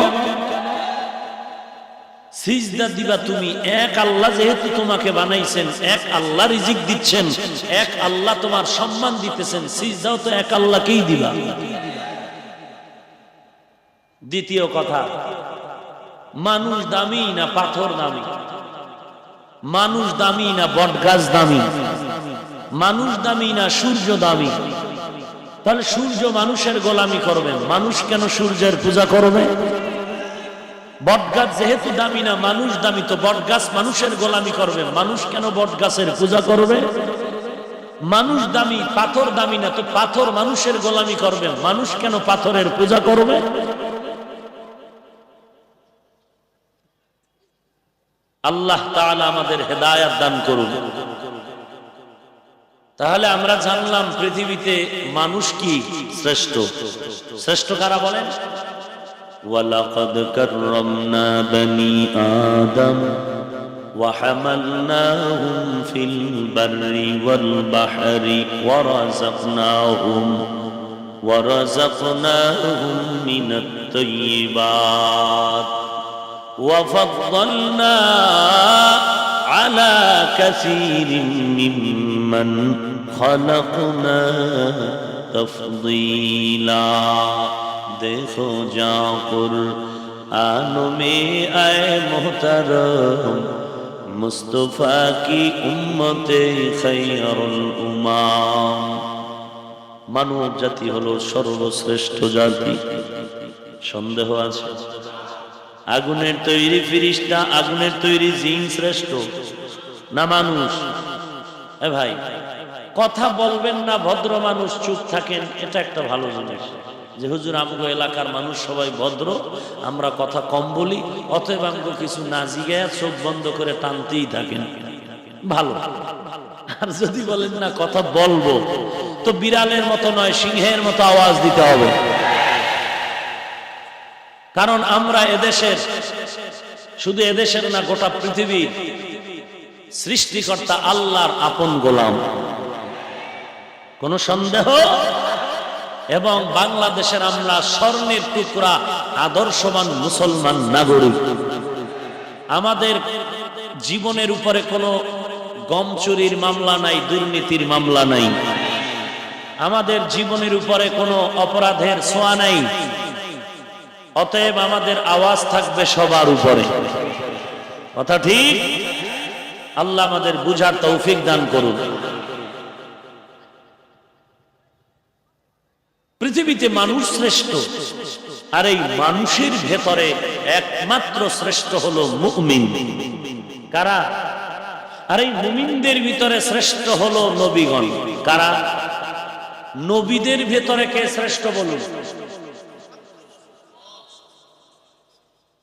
সিজদা দিবা তুমি এক আল্লাহ, যেহেতু তোমাকে বানাইছেন, এক আল্লাহ রিজিক দিচ্ছেন, এক আল্লাহ তোমার সম্মান দিতেছেন, সিজদাও তো এক আল্লাহকেই দিবা। দ্বিতীয় কথা, মানুষ দামি না পাথর দামি? মানুষ দামি না বটগাছ দামি? মানুষ দামি না সূর্য দামি? তাহলে সূর্য মানুষের গোলামি করবেন, মানুষ কেন সূর্যের পূজা করবে? বটগাছ যেহেতু দামি না, মানুষ দামি, তো বটগাছ মানুষের গোলামি করবে, মানুষ কেন বটগাছের পূজা করবে? মানুষ দামি, পাথর দামি না, তো পাথর মানুষের গোলামি করবে, মানুষ কেন পাথরের পূজা করবে? আল্লাহ তাআলা আমাদের হেদায়েত দান করুন। তাহলে আমরা জানলাম পৃথিবীতে মানুষ কি শ্রেষ্ঠ। শ্রেষ্ঠ কারা বলেন? ওয়ালাকাদ কাররামনা বনি আদম ওয়া হামালনাহুম ফিল বাররি ওয়াল বাহরি ওয়া রাযাকনাহুম মিনাত তাইয়্যিবাত ওয়া ফাদ্দালনা আলা কাসীরিন মিম্মান খালাকনা তফদীলা। देखो जाओ कुरआन में आए मोहतरम, মুস্তফা কি উম্মতে খায়রুল উম্মাম। মানব জাতি হলো সর্বশ্রেষ্ঠ জাতি। সন্দেহ আছে? আগুনের তৈরি ফিরিস্তা, আগুনের তৈরি জিন শ্রেষ্ঠ না মানুষ? এ ভাই, কথা বলবেন না, ভদ্র মানুষ চুপ থাকেন, এটা একটা ভালো জিনিস। যে হুজুর আমগো এলাকার মানুষ সবাই ভদ্র, আমরা কথা কম বলি, অতএব আমগো কিছু না জিগায়া চোখ বন্ধ করে টানতেই থাকেন, ভালো। আর যদি বলেন না কথা বলবো, তো বিড়ালের মতো নয়, সিংহের মতো আওয়াজ দিতে হবে। কারণ আমরা এদেশের, শুধু এদেশের না, গোটা পৃথিবীর সৃষ্টিকর্তা আল্লাহর আপন গোলাম, কোন সন্দেহ? এবং বাংলাদেশের আমরা স্বর্ণের টুকরা আদর্শবান মুসলমান নাগরিক। আমাদের জীবনের উপরে কোনো গম চুরির মামলা নাই, দুর্নীতির মামলা নাই, আমাদের জীবনের উপরে কোনো অপরাধের ছোঁয়া নাই। অতএব আমাদের আওয়াজ থাকবে সবার উপরে। কথা ঠিক? আল্লাহ আমাদের বুঝার তৌফিক দান করুন। পৃথিবীতে মানুষ শ্রেষ্ঠ, আর এই মানুষের ভেতরে একমাত্র শ্রেষ্ঠ হলো মুমিন। কারা? আর এই মুমিনদের ভিতরে শ্রেষ্ঠ হলো নবীগণ। কারা? নবীদের ভেতরে কে শ্রেষ্ঠ বলুন?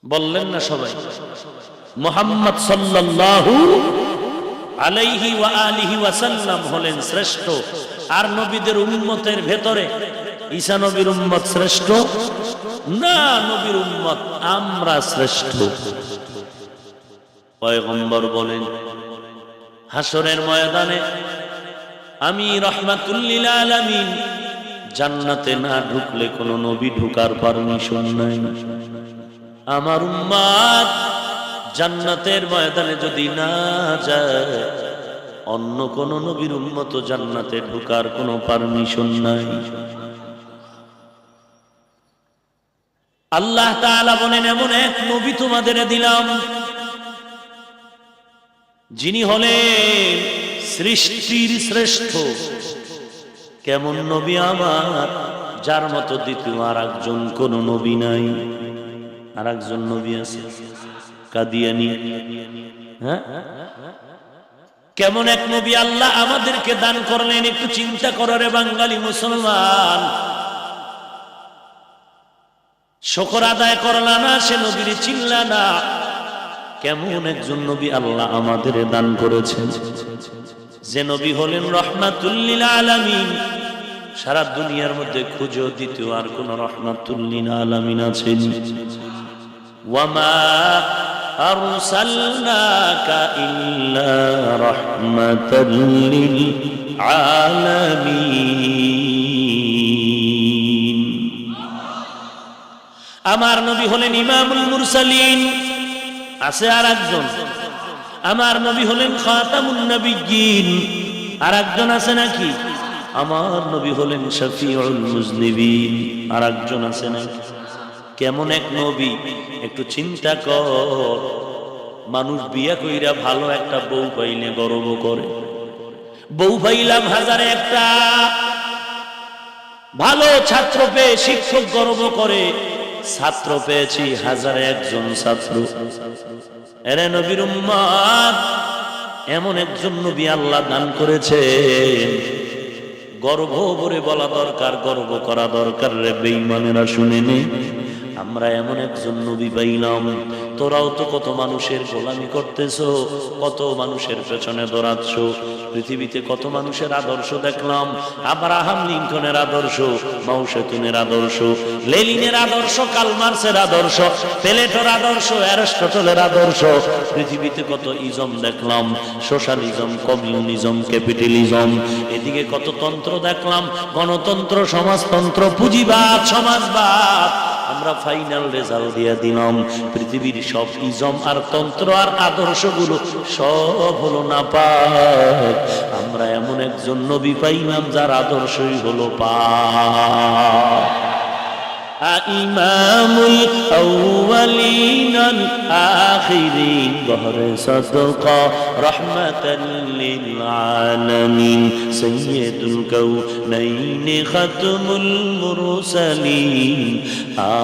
বললেন না সবাই? মুহাম্মদ সাল্লাল্লাহু আলাইহি ওয়া আলিহি ওয়াসাল্লাম হলেন শ্রেষ্ঠ। আর নবীদের উম্মতের ভেতরে ঈসা নবীর উম্মত শ্রেষ্ঠ না, নবীর উম্মত আমরা শ্রেষ্ঠ। পয়গম্বর বলেন হাসরের ময়দানে আমি রাহমাতুল লিল আলামিন, জান্নাতে না ঢুকলে কোন নবী ঢুকার পারমিশন নাই। আমার উম্মত জান্নাতের ময়দানে যদি না যায়, অন্য কোন নবীর উম্মত জান্নাতে ঢুকার কোনো পারমিশন নাই। আল্লাহ তাআলা বলেন এমন এক নবী তোমাদের দিলাম, যিনি হলেন সৃষ্টির শ্রেষ্ঠ। কেমন নবী আমার? যার মতো দ্বিতীয় আর একজন কোন নবী নাই। আর একজন নবী আছে কাদিয়ানী। হ্যাঁ, কেমন এক নবী আল্লাহ আমাদেরকে দান করলেন, একটু চিন্তা করো রে বাঙালি মুসলমান। শুকর আদায় করলা না, সে নবীর চিনলা না। কেমন একজন নবী আল্লাহ আমাদের দান করেছেন, যে নবী হলেন রাহমাতুল লিল আলামিন। সারা দুনিয়ার মধ্যে খুঁজো দ্বিতীয় আর কোন রাহমাতুল লিল আলামিন আছেন? ওয়ামা আরসালনাকা ইল্লা রাহমাতাল লিল আলামিন। আমার নবী হলেন ইমামুল মুরসালিন। আছে আর একজন? আমার নবী হলেন খাতামুন নবিয়্যিন। আর একজন আছে নাকি? আমার নবী হলেন শফিউল মুজনিবিন। আর একজন আছে নাকি? কেমন এক নবী? একটু চিন্তা কর। মানুষ বিয়া কইরা ভালো একটা বউ পাইলে গর্ব করে। বউ পাইলাম হাজারে একটা, ভালো ছাত্র পেয়ে শিক্ষক গর্ব করে। ছাত্র পেয়েছি হাজারে একজন ছাত্র। এরে নবীর উম্মত, এমন একজন নবী আল্লাহ দান করেছেন, গর্ব ভরে বলা দরকার, গর্ব করা দরকার। রে বেঈমানেরা শুনে নে, আমরা এমন একজন নবী পাইলাম। তোরাও তো কত মানুষের গোলামি করতেছো, কত মানুষের পেছনে দৌড়াচ্ছ। পৃথিবীতে কত মানুষের আদর্শ দেখলাম। আব্রাহাম লিঙ্কনের আদর্শ, মাও সেতুনের আদর্শ, লেনিনের আদর্শ, কার্ল মার্ক্সের আদর্শ, প্লেটোর আদর্শ, অ্যারিস্টটলের আদর্শ। পৃথিবীতে কত ইজম দেখলাম, সোশ্যালিজম, কমিউনিজম, ক্যাপিটালিজম। এদিকে কত তন্ত্র দেখলাম, গণতন্ত্র, সমাজতন্ত্র, পুঁজিবাদ, সমাজবাদ। আমরা ফাইনাল রেজাল্ট দিয়ে দিলাম, পৃথিবীর সব ইজম আর তন্ত্র আর আদর্শগুলো সব হলো নাপাক। আমরা এমন একজন নবী পাইলাম যার আদর্শই হলো পাক। ইমামুল আউয়ালিনাল আখিরিন বহরে সাদকা রাহমাতাল লিল আলামিন সাইয়্যিদুল কাউনাইন খাতমুল মুরসালিন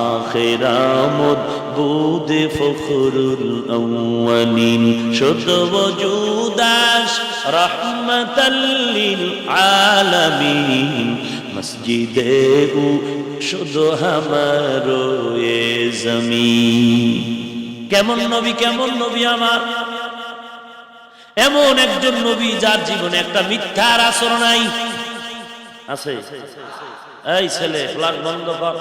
আখিরামুদ বুদ ফখরুল আউয়ালিন শুদ্ধ ওজুদাস রাহমাতাল লিল আলামিন মসজিদে ও শুধু হামারো এ জমিন। কেমন নবী আমার, এমন একজন নবী যার জীবনে একটা মিথ্যার আসর নাই। আছে? এই ছেলে ফ্লাগ বন্ধ কর।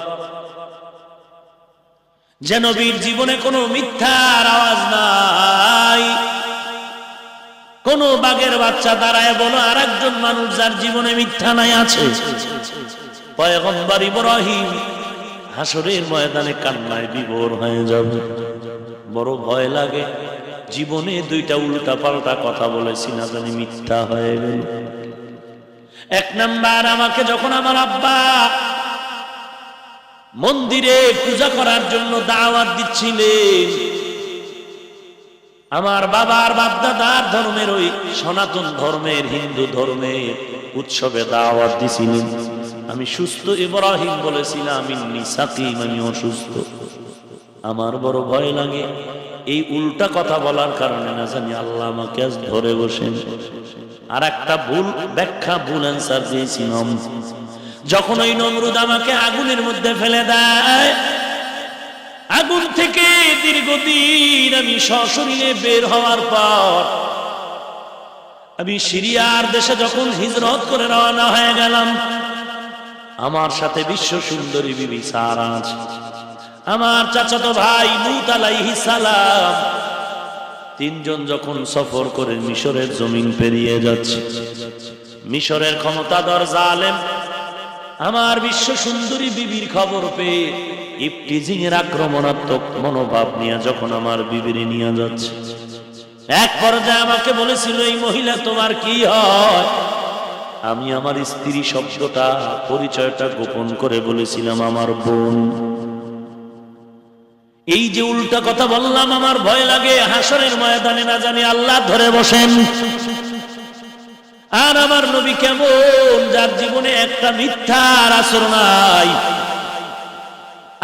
যে নবীর জীবনে কোনো মিথ্যার আওয়াজ নাই। কোন বাঘের বাচ্চা দাঁড়ায় বলো আর একজন মানুষ যার জীবনে মিথ্যা নাই আছে? পয়গম্বর ইব্রাহিম হাসরের ময়দানে কান্নায় বিভোর হয়ে যাবে, বড় ভয় লাগে। জীবনে দুইটা উল্টা পাল্টা কথা বলেছি, না জানি মিথ্যা হয়ে গেল। এক নাম্বার, আমাকে যখন আমার আব্বা মন্দিরে পূজা করার জন্য দাওয়াত দিচ্ছিলেন, আমার বাবার বাপদাদার ধর্মের ওই সনাতন ধর্মের হিন্দু ধর্মের উৎসবে দাওয়াত দিছিলেন, আমি সুস্থ ইব্রাহিম বলেছিলাম ইন্নী সাকিম, আমি অসুস্থ। আমার বড় ভয় লাগে এই উল্টা কথা বলার কারণে, না জানি আল্লাহ আমাকে আজ ধরে বসেন। আর একটা ভুল ব্যাখ্যা, ভুল অ্যান্সার দিয়েছিলাম। যখন ওই নমরুদ আমাকে আগুনের মধ্যে ফেলে দেয়, আগুন থেকে দীর্ঘদিন আমি সশরীরে বের হওয়ার পর আমি সিরিয়ার দেশে যখন হিজরত করে রওনা হয়ে গেলাম, আমার সাথে বিশ্ব সুন্দরী বিবি সারা আছে, আমার চাচাতো ভাই লূত আলাইহিস সালাম, তিনজন যখন সফর করে মিশরের জমিন পেরিয়ে যাচ্ছে, মিশরের ক্ষমতাধর জালেম আমার বিশ্ব সুন্দরী বিবির খবর পেয়ে ইফটিজিং এর আক্রমণাত্মক মনোভাব নিয়ে যখন আমার বিবির নিয়ে যাচ্ছে, এক পর্যায়ে আমাকে বলেছিল, এই মহিলা তোমার কি হয়? আমি আমার স্ত্রী শব্দটা, পরিচয়টা গোপন করে বলেছিলাম আমার বোন। এই যে উল্টা কথা বললাম, আমার ভয় লাগে হাসরের ময়দানে না জানি আল্লাহ ধরে বসেন। আর আমার নবী কেমন, যার জীবনে একটা মিথ্যার আসর নাই।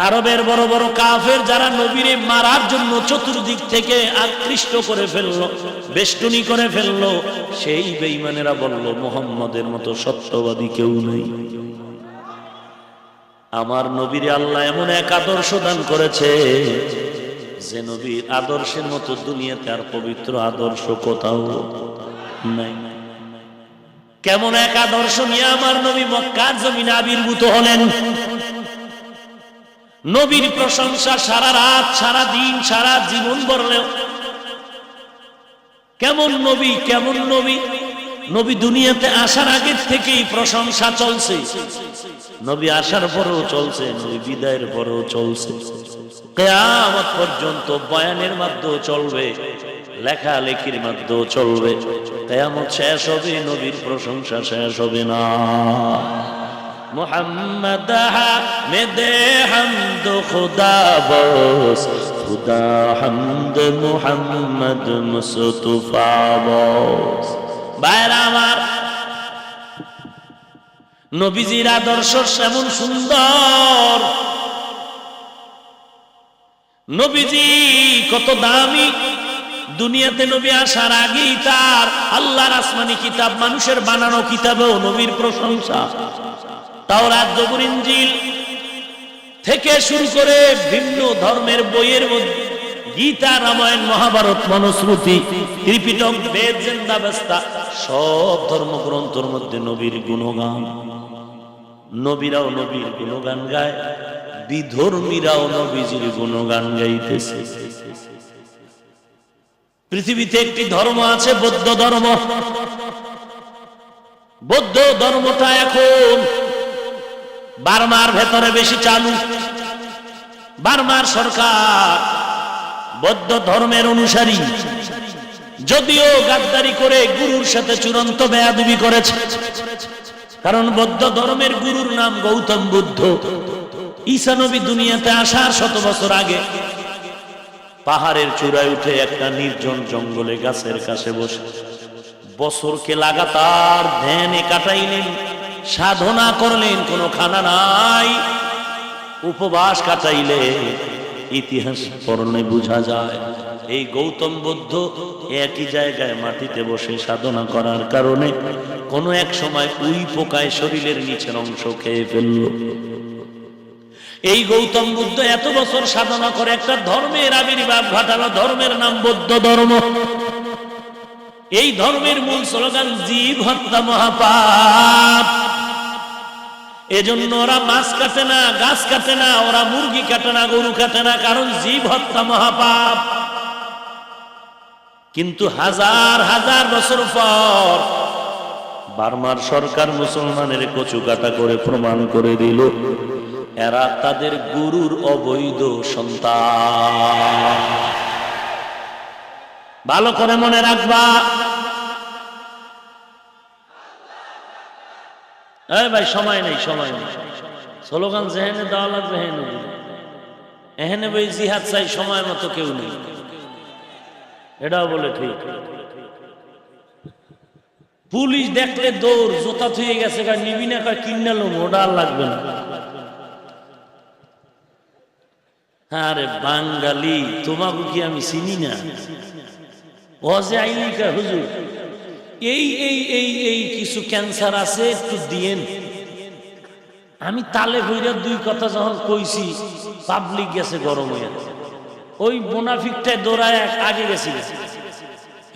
আরবের বড় বড় কাফের যারা নবীরে মারার জন্য চতুর্দিক থেকে আকৃষ্ট করে ফেললো, বেষ্টনী করে ফেললো, সেই বেঈমানেরা বলল মুহাম্মদের মতো সত্যবাদী কেউ নেই। আমার নবীরে আল্লাহ এমন এক আদর্শ দান করেছে, যে নবীর আদর্শের মতো দুনিয়াতে আর পবিত্র আদর্শ কোথাও নাই। কেমন এক আদর্শ নিয়ে আমার নবী মক্কার জমিনে আবির্ভূত হলেন। নবীর প্রশংসা সারা রাত, সারা দিন, সারা জীবন বললেও কেমন নবী, কেমন নবী। নবী দুনিয়াতে আসার আগের থেকেই প্রশংসা চলছে, নবী আসার পরেও চলছে, নবী বিদায়ের পরেও চলছে, কিয়ামত পর্যন্ত বয়ানের মাধ্যমেও চলবে, লেখালেখির মাধ্যমেও চলবে। কিয়ামত শেষ হবে, নবীর প্রশংসা শেষ হবে না। মুহাম্মদ হামিদে হামদ খুদা বস, খুদা হামদ মুহাম্মদ মুস্তাফা বস। ভাইরা আমার, নবীজির আদর্শ এমন সুন্দর, নবীজি কত দামি। দুনিয়াতে নবী আসার আগেই তার আল্লাহর আসমানি কিতাব, মানুষের বানানো কিতাবেও নবীর প্রশংসা। তাওরাত, জবুর, ইনজিল থেকে শুরু করে ভিন্ন ধর্মের বইয়ের মধ্যে গীতা, রামায়ণ, মহাভারত, মনুস্মৃতি, ত্রিপিটক, বেদ, জিন্দাবস্তা, সব ধর্মগ্রন্থের মধ্যে নবীর গুণগান। নবীরাও নবীর গুণগান গায়, বিধর্মীরাও নবীজির গুণগান গাইতেছে। পৃথিবীতে একটি ধর্ম আছে, বৌদ্ধ ধর্ম। বৌদ্ধ ধর্মটা এখন বার্মার ভেতরে বেশি চালু। বার্মার সরকার বৌদ্ধ ধর্মের অনুসারী, যদিও গাদ্দারি করে গুরুর সাথে চূড়ান্ত বেয়াদবি করেছে। কারণ বৌদ্ধ ধর্মের গুরুর নাম গৌতম বুদ্ধ। ঈসা নবী দুনিয়াতে আসার 100 বছর আগে পাহাড়ের চূড়ায় উঠে একটা নির্জন জঙ্গলে গাছের কাছে বসে বছরকে লাগাতার ধ্যানে কাটাইলেন, সাধনা করলেন, কোনো খানা নাই, উপবাস কাটাইলে। ইতিহাস পড়লে বোঝা যায় এই গৌতম বুদ্ধ একই জায়গায় মাটিতে বসে সাধনা করার কারণে কোনো এক সময় উই পোকায় শরীরের নিচের অংশ খেয়ে ফেলল। এই গৌতম বুদ্ধ এত বছর সাধনা করে একটা ধর্মের আবির্ভাব ঘটালো, ধর্মের নাম বৌদ্ধ ধর্ম। এই ধর্মের মূল স্লোগান জীব হত্যা মহাপাপ। এজন্য ওরা মাছ কাটে না, গাছ কাটে না, ওরা মুরগি কাটে না, গরু কাটে না, কারণ জীব হত্যা মহাপাপ। কিন্তু হাজার হাজার বছর পর বার্মার সরকার মুসলমানের কচু কাটা করে প্রমাণ করে দিল এরা তাদের গুরুর অবৈধ সন্তান। ভালো করে মনে রাখবা। এই ভাই সময় নেই, সময় নেই, স্লোগান যেহেনে দেওয়া লাগবে হেনে এহেনে ভাই জিহাদ চাই, সময় মতো কেউ নেই, এটাও বলে ঠিক। পুলিশ দেখলে দৌড়, জোতা থুয়ে গেছে, নিবি না, কিনালো, ওটা আর লাগবে না। আরে বাঙালি, তোমাকে কি আমি চিনি না? ওয়াজে আইলিকা হুজুর এই এই এই এই কিছু ক্যান্সার আছে, একটু দিয়েন। আমি তালে ভইরা দুই কথা যখন কইছি, পাবলিক গেছে গরম হয়ে, ওই মুনাফিকটায় দৌড়ায় আগে গেছি,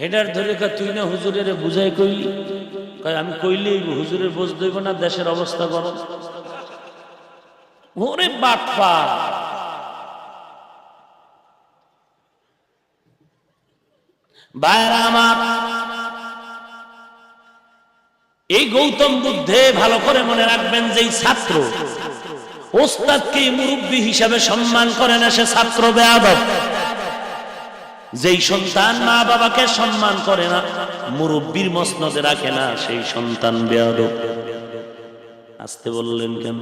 হেডার ধরে তুই না হুজুরের বুঝাই কইলি, আমি কইলেই হুজুরের বোঝ দইব না, দেশের অবস্থা গরম। ওরে বাটপার, ভাইরা আমার, এই গৌতম বুদ্ধে ভালো করে মনে রাখবেন যে ছাত্র ওস্তাদকে মুরব্বী হিসাবে সম্মান করে না, সে ছাত্র বেয়াদব। যেই সন্তান মা বাবাকে সম্মান করে না, মুরব্বীর মসনদে রাখে না, সেই সন্তান বেয়াদব। আসতে বললেন কেন?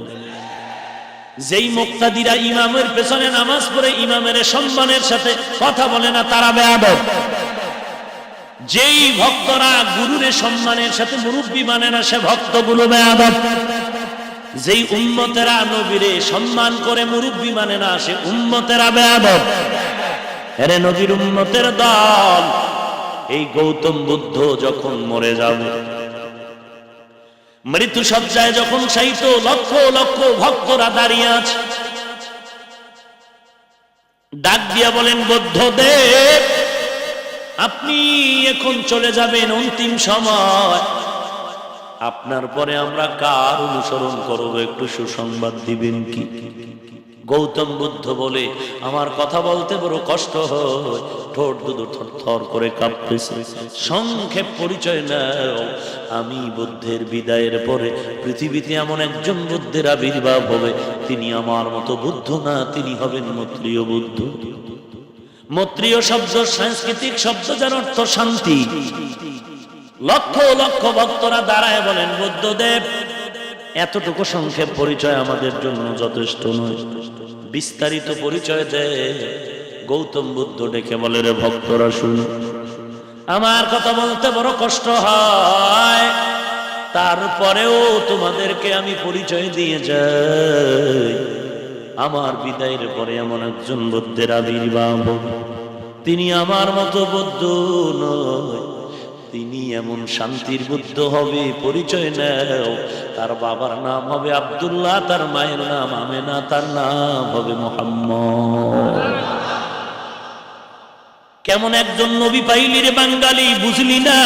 যেই মুক্তাদিরা ইমামের পেছনে নামাজ পড়ে ইমামের সম্মানের সাথে কথা বলে না, তারা বেয়াদব। যেই ভক্তরা গুরুরে সম্মানের সাথে মুরব্বী মানে না, সে ভক্তগুলো বেয়াদব। যেই উম্মতেরা নবীরে সম্মান করে মুরব্বী মানে না, সে উম্মতেরা বেয়াদব। আরে নবীর উম্মতের দল। এই গৌতম বুদ্ধ যখন মরে যাবে, মৃত্যু সজ্জায় যখন শায়িত, লক্ষ লক্ষ ভক্তরা দাঁড়িয়ে আছে, ডাক দিয়া বলেন, বুদ্ধদেব আপনি এখন চলে যাবেন, অন্তিম সময়, আপনার পরে আমরা কার অনুসরণ করব, একটু সুসংবাদ দিবেন কি? গৌতম বুদ্ধ বলে, আমার কথা বলতে বড় কষ্ট হয়, ঠোঁট দুটো থরথর করে কাঁপতেছে, সংক্ষেপ পরিচয় নাও। আমি বুদ্ধের বিদায়ের পরে পৃথিবীতে এমন একজন বুদ্ধের আবির্ভাব হবে, তিনি আমার মতো বুদ্ধ না, তিনি হবেন মৈত্রেয় বুদ্ধ। মৈত্রেয় শব্দ সাংস্কৃতিক শব্দ, যার অর্থ শান্তি। লক্ষ লক্ষ ভক্তরা দাঁড়ায় বলেন, বুদ্ধদেব এতটুকু সংক্ষেপ পরিচয় আমাদের জন্য যথেষ্ট নয়, বিস্তারিত পরিচয় দেয়। গৌতম বুদ্ধ ডেকে বলে, রে ভক্তরা শুনো, আমার কথা বলতে বড় কষ্ট হয়, তারপরেও তোমাদেরকে আমি পরিচয় দিয়ে যাই। আমার বিদায়ের পরে এমন একজন বুদ্ধের আবির্ভাব হবে, তিনি আমার মতো বুদ্ধ নয়, তিনি এমন শান্তির বুদ্ধ হবে। পরিচয় নাও, তার বাবার নাম হবে আব্দুল্লাহ, তার মায়ের নাম আমেনা, তার নাম হবে মুহাম্মদ। কেমন একজন নবী পাইলি রে বাঙালি, বুঝলি না?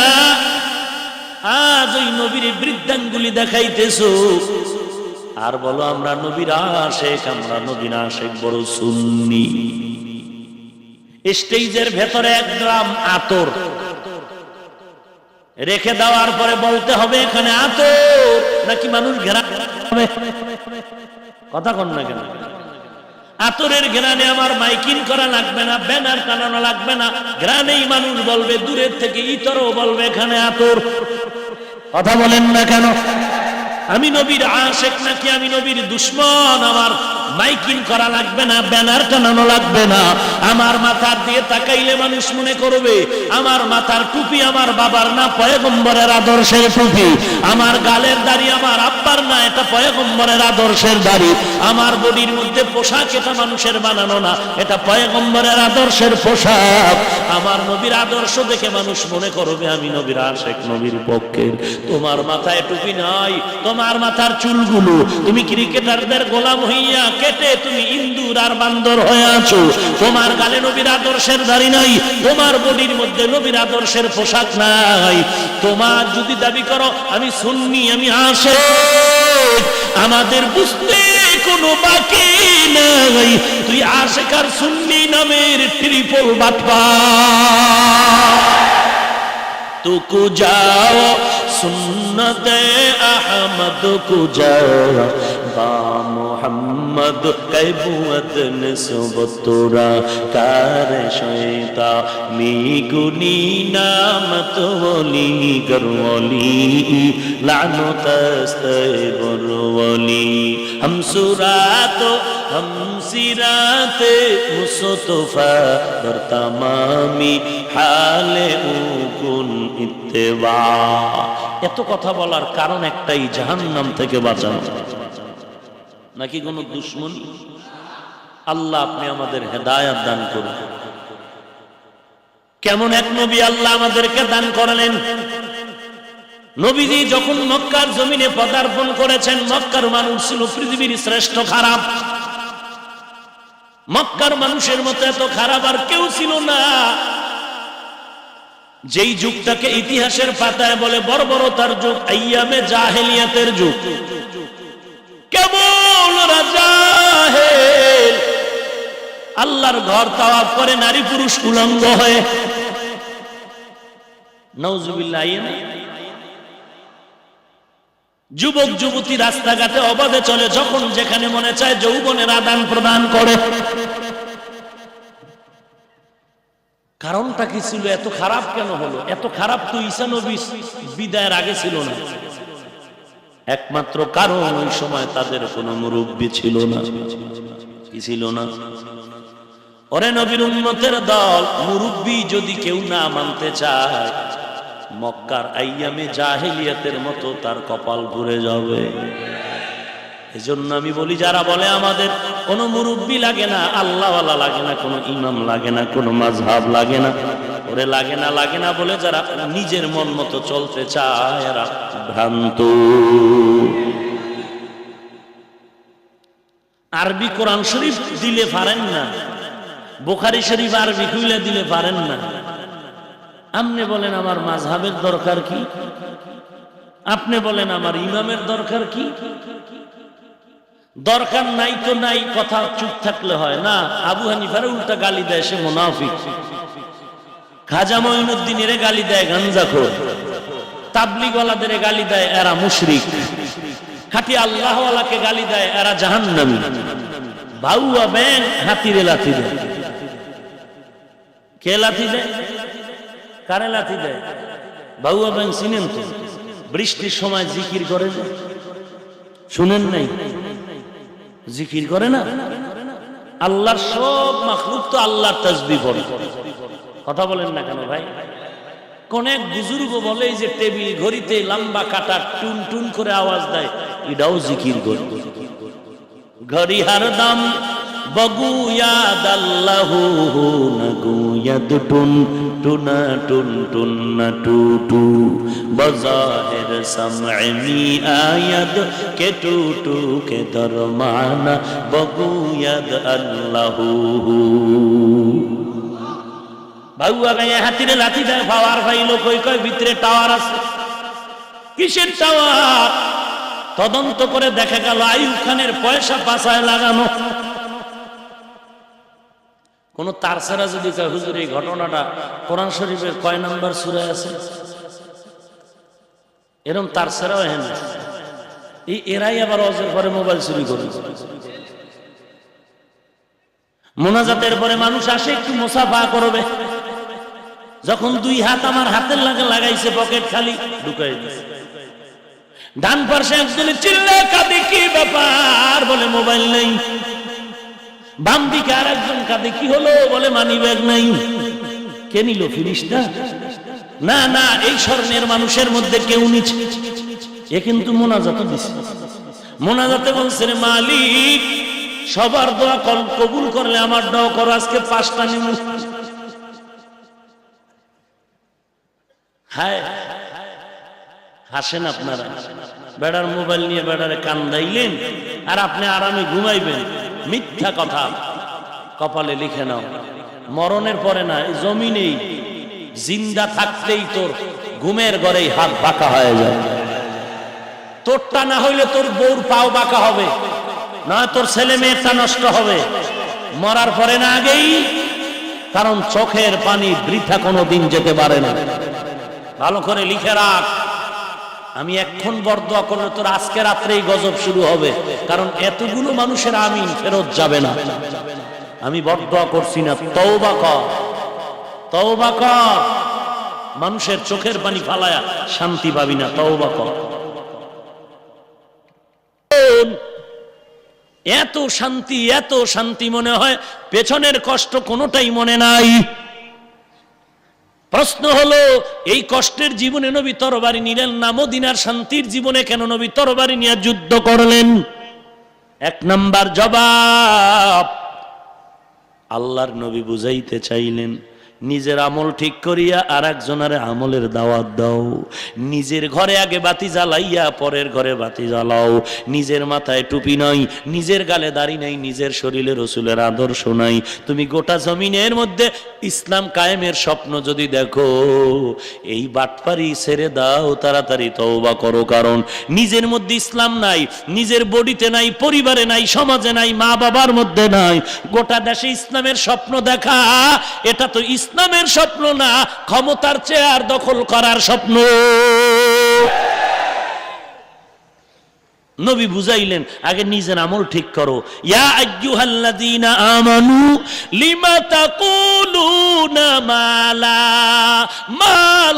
আজ ওই নবীর বৃদ্ধাঙ্গুলি দেখাইতেছো, আর বলো আমরা নবীর আশেক, আমরা নবীর আশেক বড় সুন্নি। স্টেজের ভেতরে 1 গ্রাম আতর রেখে দেওয়ার পরে বলতে হবে এখানে আতর, নাকি মানুষ ঘেরা হবে? কথা কন না কেন? আতরের ঘেরানে আমার মাইকিং করা লাগবে না, ব্যানার টানানো লাগবে না, ঘেরানেই মানুষ বলবে, দূরের থেকে ইতরও বলবে এখানে আতর। কথা বলেন না কেন? আমি নবীর আশেক নাকি আমি নবীর দুশ্মন? আমার মাইক মাইকিং করা লাগবে না, ব্যানার টানানো লাগবে না। আমার মাথার দিয়ে তাকাইলে মানুষ মনে করবে আমার মাথার টুপি আমার বাবার না, পয়গম্বরের আদর্শের টুপি। আমার গালের দাড়ি আমার আব্বার না, এটা পয়গম্বরের আদর্শের দাড়ি। আমার বডির মধ্যে পোশাক, এটা মানুষের বানানো না, এটা পয়গম্বরের আদর্শের পোশাক। আমার নবীর আদর্শ দেখে মানুষ মনে করবে আমি নবীর আশিক, নবীর পক্ষের। তোমার মাথায় টুপি নাই, তোমার মাথার চুলগুলো তুমি ক্রিকেটারদের গোলাম হইয়া কেটে তুমি ইন্দুর আর বান্দর হয়ে আছো। তোমার গালে নবীর আদর্শের দাড়ি নাই, তোমার বডির মধ্যে নবীর আদর্শের পোশাক নাই। তোমার যদি দাবি করো আমি সুন্নি, আমি আশিক, আমাদের বুঝতে কোনো বাকি নাই। তুই আশিক আর সুন্নি নামের ট্রিপল বাটপার। तू को जाओ सुन्नत अहमद को जाओ बा मोहम्मद कैबुअत निस्बतुरा कार शैता मी गुनी नामत वली गरवली लानत अस्तबरवली हम सुरात हम सिराते मुस्तफा बर तमामी हाले उकुन इत्तेबा। এত কথা বলার কারণ একটাই, জাহান্নাম থেকে বাঁচানো, নাকি কোনো দুশ্মনী? আল্লাহ আপনি আমাদের হেদায়েত দান করুন। কেমন এক নবী আল্লাহ আমাদেরকে দান করলেন। নবীজি যখন মক্কার জমিনে পদার্পণ করেছেন, মক্কার মানুষ ছিল পৃথিবীর শ্রেষ্ঠ খারাপ। মক্কার মানুষের মতো এত খারাপ আর কেউ ছিল না। যেই যুগটাকে ইতিহাসের পাতায় বলে বর্বরতার যুগ, আইয়ামে জাহেলিয়াতের যুগ। কেবল জাহেল আল্লাহর ঘর তাওয়াফ করে নারী পুরুষ উলঙ্গ হয়ে, নাউজুবিল্লাহ। যুবক যুবতী রাস্তাঘাটে অবাধে চলে, যখন যেখানে মনে চায় যৌবনের আদান প্রদান করে। কারণটা কি ছিল? এত খারাপ কেন হলো? এত খারাপ তো ঈসা নবী বিদায়ের আগে ছিল না। একমাত্র কারণ ওই সময় তাদের কোনো মুরব্বী ছিল না। কি ছিল না? ওরে নবীর উম্মতের দল, মুরব্বী যদি কেউ না মানতে চায়, মক্কার আইয়ামে জাহেলিয়াতের মতো তার কপাল ঘুরে যাবে। এজন্য আমি বলি, যারা বলে আমাদের কোনো মুরব্বী লাগে না, আল্লাহওয়ালা লাগে না, কোনো ইমাম লাগে না, কোনো মাযহাব লাগে না, ওরে লাগে না বলে যারা নিজের মন মতো চলতে চায়, এরা ভ্রান্ত। আরবি কোরআন শরীফ দিলে পারেন না, বুখারী শরীফ আরবি খুলে দিলে পারেন না। আপনি বলেন আমার মাযহাবের দরকার কি? আপনি বলেন আমার ইমামের দরকার কি? দরকার নাই তো নাই, কথা চুপ থাকলে হয় না। আবু হানিফার উল্টা গালি দেয়, সে মুনাফিক। খাজা মঈনুদ্দিনের গালি দেয় গাঞ্জাখোর। তাবলীগওয়ালাদের গালি দেয়, এরা মুশরিক। খাঁটি আল্লাহওয়ালাকে গালি দেয়, এরা জাহান্নামী। ভাউয়া ব্যাং হাতিরে লাথি দেয়। কে লাথি দেয়? কারে লাথি দেয়? ভাউয়া ব্যাং চিনেন তো? বৃষ্টির সময় জিকির করে, শুনেন নাই? জিকির করে না? আল্লাহর সব মাখলুক তো আল্লাহর তাসবিহ পড়ে। কথা বলেন না কেন ভাই? কোন এক বুজুর্গ বলে যে টেবিল ঘড়িতে লম্বা কাটা টুন টুন করে আওয়াজ দেয়, এটাও জিকির করে। ঘড়ি হরদম বগু ইয়াদ আল্লাহু নগু ইয়াদ টুন টুনা টুন টুন না টু টু বজাহির সমঈ আয়াদ কে টু টু কে দরমানা বগু ইয়াদ আল্লাহু। ভাউয়া গায়ে হাতিরে লাথি দেয়, পাওয়ার ভাইলো কই কয় ভিতরে টাওয়ার আছে। কিসের টাওয়ার? তদন্ত করে দেখা গেল আইয়ুব খানের পয়সা পাছায় লাগানো। কোন তার ছাড়া যদি হুজুর এই ঘটনাটা কোরআন শরীফের কয় নাম্বার সূরায় আছে, এরকম তার ছাড়াও হেন এরাই আবার অজের পরে মোবাইল চুরি করে। মোনাজাতের পরে মানুষ আসে একটু মুসাফা করবে, যখন দুই হাত আমার হাতের লাগে লাগাইছে, পকেট খালি ঢুকাই দিছে। ডান পাশে একজনে চিল্লায় কাঁদে, কি ব্যাপার? বলে মোবাইল নেই। বাম দিকে আর একজন কাঁদে, কি হলো? বলে মানি ব্যাগ নাই। কে নিল? ফিরিস্তা? না না, এই স্বর্ণের মানুষের মধ্যে কেউ নিচ্ছে। এ কিন্তু মোনাজাত দিছে। মোনাজাতে বলছে, রে মালিক, সবার দোয়া কবুল করলে আমার দোয়া করো, আজকে 5টা নিব। হায়, হাসেন আপনারা। বেড়ার মোবাইল নিয়ে বেড়ারে কান্দাইলেন আর আপনি আরামে ঘুমাইবেন। মিথ্যা কথা। কপালে লিখে নাও, মরণের পরে না, এই জমিনেই জিন্দা থাকতেই তোর ঘুমের ঘরেই হাত বাঁকা হয়ে যায়। তোরটা না হইলে তোর বউর পাও বাঁকা হবে, না তোর ছেলে মেয়েটা নষ্ট হবে। মরার পরে না, আগেই। কারণ চোখের পানি বৃথা কোনো দিন যেতে পারে না। ভালো করে লিখে রাখ। আমি এখন বরদোয়া করলে তোর আজকে রাত্রেই গজব শুরু হবে, কারণ এতগুলো মানুষের আমিন ফেরত যাবে না। আমি বরদোয়া করছি না, তওবা কর, তওবা কর। মানুষের চোখের পানি ফালায়া শান্তি পাবি না, তওবা কর। এত শান্তি, এত শান্তি, মনে হয় পেছনের কষ্ট কোনোটাই মনে নাই। প্রশ্ন হলো, এই কষ্টের জীবনে নবী তরবারি নিলেন না, মদিনার শান্তির জীবনে কেন নবী তরবারি নিয়ে যুদ্ধ করলেন? 1 নাম্বার জবাব, আল্লাহর নবী বুঝাইতে চাইলেন, নিজের আমল ঠিক করিয়া আর একজনের আমলের দাওয়াত দাও। নিজের ঘরে আগে বাতি জ্বালাইয়া পরের ঘরে বাতি জ্বালাও। নিজের মাথায় টুপি নাই, নিজের গালে দাড়ি নাই, নিজের শরীরে রসুলের আদর্শ নাই। তুমি গোটা জমিনের মধ্যে ইসলাম কায়েমের স্বপ্ন যদি দেখো, এই বাটপারি ছেড়ে দাও, তাড়াতাড়ি তওবা করো। কারণ নিজের মধ্যে ইসলাম নাই, নিজের বডিতে নাই, পরিবারে নাই, সমাজে নাই, মা বাবার মধ্যে নাই। গোটা দেশে ইসলামের স্বপ্ন দেখা, এটা তো ইসলামের স্বপ্ন না, ক্ষমতার চেয়ার দখল করার স্বপ্ন। নবী বুঝাইলেন, আগে নিজের আমল ঠিক করো। ইয়া আইয়ুহাল্লাযীনা আমানু লিমা তাকুলুনা মা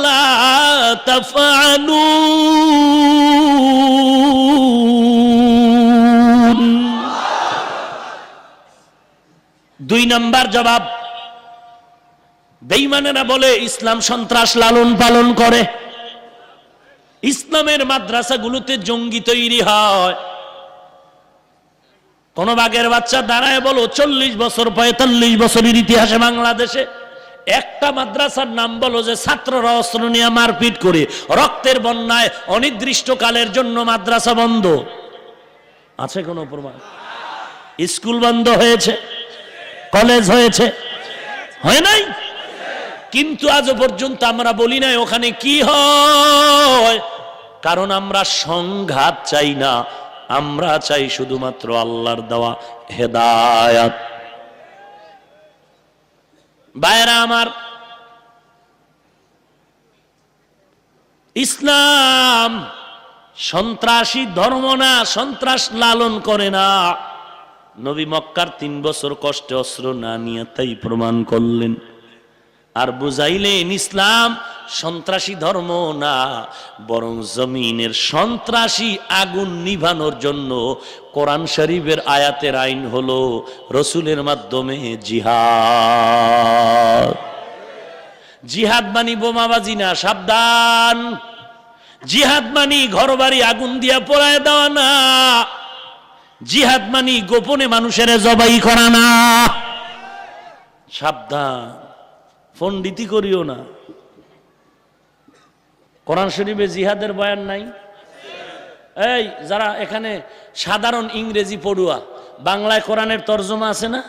লা তাফআলুন। 2 নাম্বার জবাব, বেঈমানেরা বলে ইসলাম সন্ত্রাস লালন পালন করে, ইসলামের মাদ্রাসাগুলোতে জঙ্গি তৈরি হয়। কোন বাঘের বাচ্চা দাঁড়ায় বলো, 40 বছর 45 বছরের ইতিহাসে বাংলাদেশে একটা মাদ্রাসার নাম বলো যে ছাত্ররা অস্ত্র নিয়ে মারপিট করে রক্তের বন্যায় অনির্দিষ্টকালের জন্য মাদ্রাসা বন্ধ আছে? কোন প্রমাণ? স্কুল বন্ধ হয়েছে, কলেজ হয়েছে, হয় নাই? কিন্তু আজও পর্যন্ত আমরা বলি নাই ওখানে কি হয়, কারণ আমরা সংঘাত চাই না, আমরা চাই শুধুমাত্র আল্লাহর দেওয়া হেদায়াত। ভাইরা আমার, ইসলাম সন্ত্রাসী ধর্ম না, সন্ত্রাস লালন করে না। নবী মক্কার 3 বছর কষ্টে অস্ত্র না নিয়ে তাই প্রমাণ করলেন আর বুঝাইলেন ইসলাম সন্ত্রাসী ধর্ম না, বরং জমিনের সন্ত্রাসী আগুন নিভানোর জন্য কোরআন শরীফের আয়াতের আইন হলো রসুলের মাধ্যমে জিহাদ। জিহাদ মানি বোমাবাজি না, সাবধান। জিহাদ মানি ঘরবাড়ি আগুন দিয়া পোড়ায় দেওয়া না, জিহাদ মানি গোপনে মানুষের জবাই করা না, সাবধান। পণ্ডিতি করিও না। কোরআন শরীফে জিহাদের বয়ান নাই? এই যারা এখানে সাধারণ ইংরেজি পড়ুয়া, বাংলায় কোরআনের তর্জমা আছে না?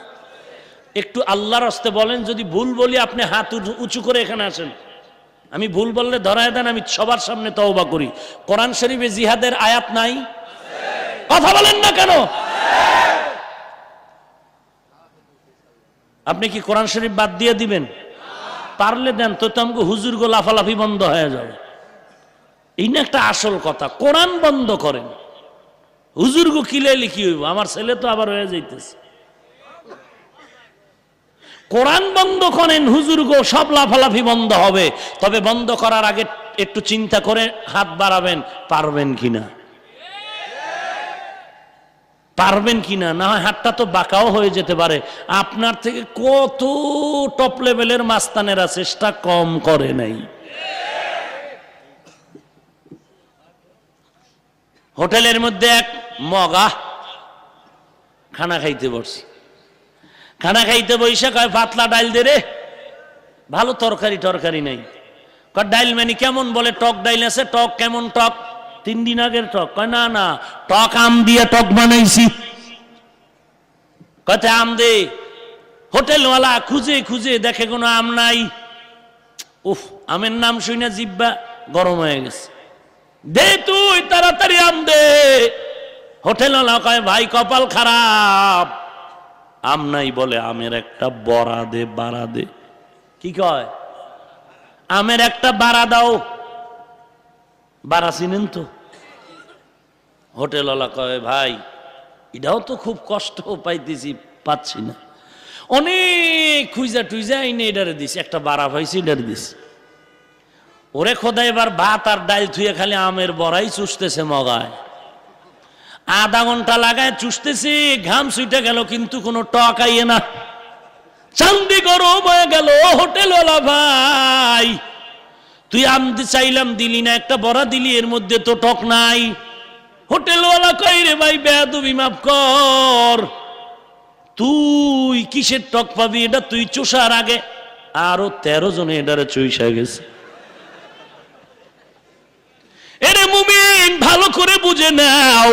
একটু আল্লাহর হস্তে বলেন, যদি ভুল বলি আপনি হাত উঁচু করে এখানে আসেন। আমি ভুল বললে ধরায় দেন, আমি সবার সামনে তওবা করি। কোরআন শরীফে জিহাদের আয়াত নাই? কথা বলেন না কেন? আপনি কি কোরআন শরীফ বাদ দিয়ে দিবেন? পারলে দেন, তো আমাকে হুজুর গো লাফালাফি বন্ধ হয়ে যাবে। এই না একটা আসল কথা, কোরআন বন্ধ করেন। হুজুর গো কিলে লিখি হইব, আমার ছেলে তো আবার হয়ে যাইতেছে। কোরআন বন্ধ করেন, হুজুর গো সব লাফালাফি বন্ধ হবে। তবে বন্ধ করার আগে একটু চিন্তা করে হাত বাড়াবেন, পারবেন কিনা। পারবেন কিনা, না হয় হাতটা তো বাঁকাও হয়ে যেতে পারে। আপনার থেকে কত টপ লেভেলের মাস্তানেরা চেষ্টা কম করে নাই। হোটেলের মধ্যে এক মগা খানা খাইতে বসছে। খানা খাইতে বসে কয় পাতলা ডাইল দে রে, ভালো তরকারি নাই। ডাইল মানে কেমন? বলে টক ডাইল আছে। টক কেমন টক? 3 দিন আগের টক। কয় না না, টক আম দিয়ে টক বানাইছি। কয় আম দে। হোটেলওয়ালা খুঁজে খুঁজে দেখে কোনো আম নাই। উফ, আমের নাম শুনে জিব্বা গরম হয়ে গেছে। দে তুই তাড়াতাড়ি আম দে। হোটেলওয়ালা কয় ভাই কপাল খারাপ, আম নাই। বলে আমের একটা বড়া দে, বাড়া দে। কি কয়? আমের একটা বাড়া দাও। বাড়া চিনেন তো? হোটেলওয়ালা কয় ভাই এটাও তো খুব কষ্ট পাইতেছি, পাচ্ছি না। অনেক খুঁজা টুইজা আইনে এটারে দিছি, একটা বাড়া পাইছি, এটারে দিছি। ওরে খোদা, এবার ভাত আর ডাইল থুয়ে খালি আমের বড়াই চুষতেছে মগায়। আধা ঘন্টা লাগায় চুষতেছি, ঘাম ছুটে গেল, কিন্তু কোনো টক আইয়ে না। চান্দি গরম হয়ে গেল। হোটেলওয়ালা ভাই তুই আম চাইলাম দিলি না, একটা বড়া দিলি, এর মধ্যে তো টক নাই। হোটেলওয়ালা কই রে ভাই বেয়াদবি মাফ কর, তুই কিসের টক পাবি? এটা তুই চুষার আগে আরো 13 জনে এটারে চুইসা গেছে। এরে মুমিন, ভালো করে বুঝে নাও,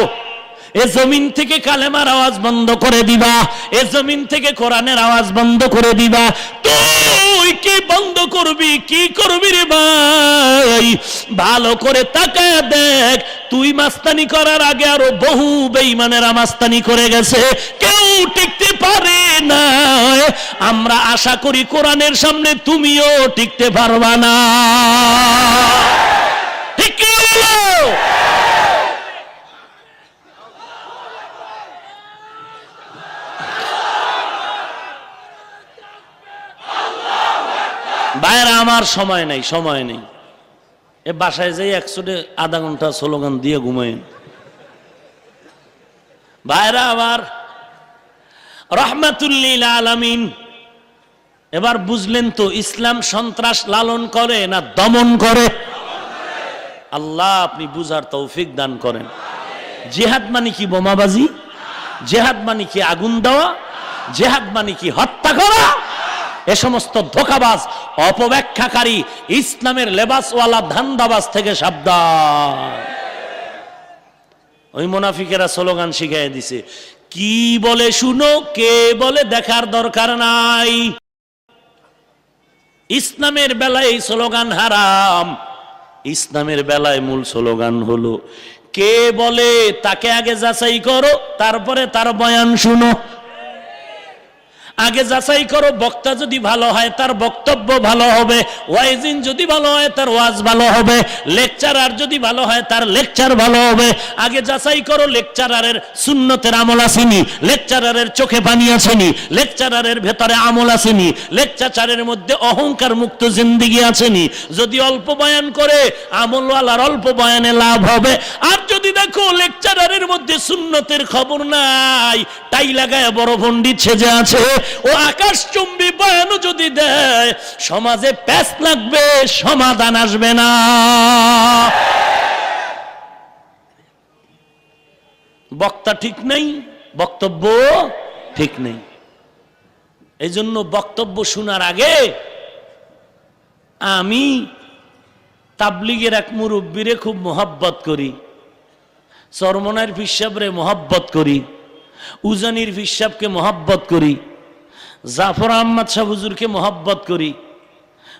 এ জমিন থেকে কালেমার আওয়াজ বন্ধ করে দিবা, এ জমিন থেকে কোরআনের আওয়াজ বন্ধ করে দিবা। তুই কি বন্ধ করবি? কি করবি রে ভাই? ভালো করে তাকায় দেখ, তুই মাস্তানি করার আগে আরো বহু বেঈমানেরা মাস্তানি করে গেছে, কেউ টিকতে পারে না। আমরা আশা করি কোরআনের সামনে তুমিও টিকতে পারবা না। ঠিক কি বলো? ভাইরা আমার সময় নেই, সময় নেই। এ বাসায় যাই একচোটে আধা ঘন্টা স্লোগান দিয়ে ঘুমাইন। ভাইরা আমার, রহমাতুল্লিল আলামিন। এবার বুঝলেন তো ইসলাম সন্ত্রাস লালন করে না দমন করে? আল্লাহ আপনি বুঝার তৌফিক দান করেন। জিহাদ মানে কি বোমাবাজি? জিহাদ মানে কি আগুন দেওয়া? জিহাদ মানে কি হত্যা করা? এ সমস্ত ধোঁকাবাজ, অপব্যাখ্যাকারী, ইসলামের লেবাসওয়ালা ধান্দাবাজ থেকে সাবধান। ওই মুনাফিকেরা স্লোগান শিখিয়ে দিছে, কি বলে শুনো, কে বলে দেখার দরকার নাই। ইসলামের বেলায় এই স্লোগান হারাম। ইসলামের বেলায় মূল স্লোগান হলো কে বলে তাকে আগে যাচাই করো, তারপরে তার বয়ান শুনো। আগে যাচাই করো, বক্তা যদি ভালো হয় তার বক্তব্য ভালো হবে, ওয়াইজিন যদি ভালো হয় তার ওয়াজ ভালো হবে, লেকচারার যদি ভালো হয় তার লেকচার ভালো হবে। আগে যাচাই করো লেকচারারের সুন্নতের আমল আসেনি, লেকচারারের চোখে পানি আসেনি, লেকচারারের ভেতরে আমল আসেনি, লেকচারারের মধ্যে অহংকার মুক্ত জিন্দেগি আসেনি। যদি অল্প বয়ান করে আমলওয়ালার অল্প বয়ানে লাভ হবে। আর যদি দেখো লেকচারারের মধ্যে সুন্নতের খবর নাই, টাই লাগায় বড় পণ্ডিত সেজে আছে, ও আকাশচুম্বী বয়ানও যদি দেয়, সমাজে প্যাচ লাগবে, সমাধান আসবে না। বক্তা ঠিক নেই, বক্তব্য ঠিক নেই। এই জন্য বক্তব্য শোনার আগে আমি তাবলিগের এক মুরব্বীরে খুব মোহাব্বত করি, চরমনার পীর সাহেবরে মোহাব্বত করি, উজানির পীর সাহেবকে মোহাব্বত করি, জাফর আহমদ শাহ হুজুরকে মোহাব্বত করি।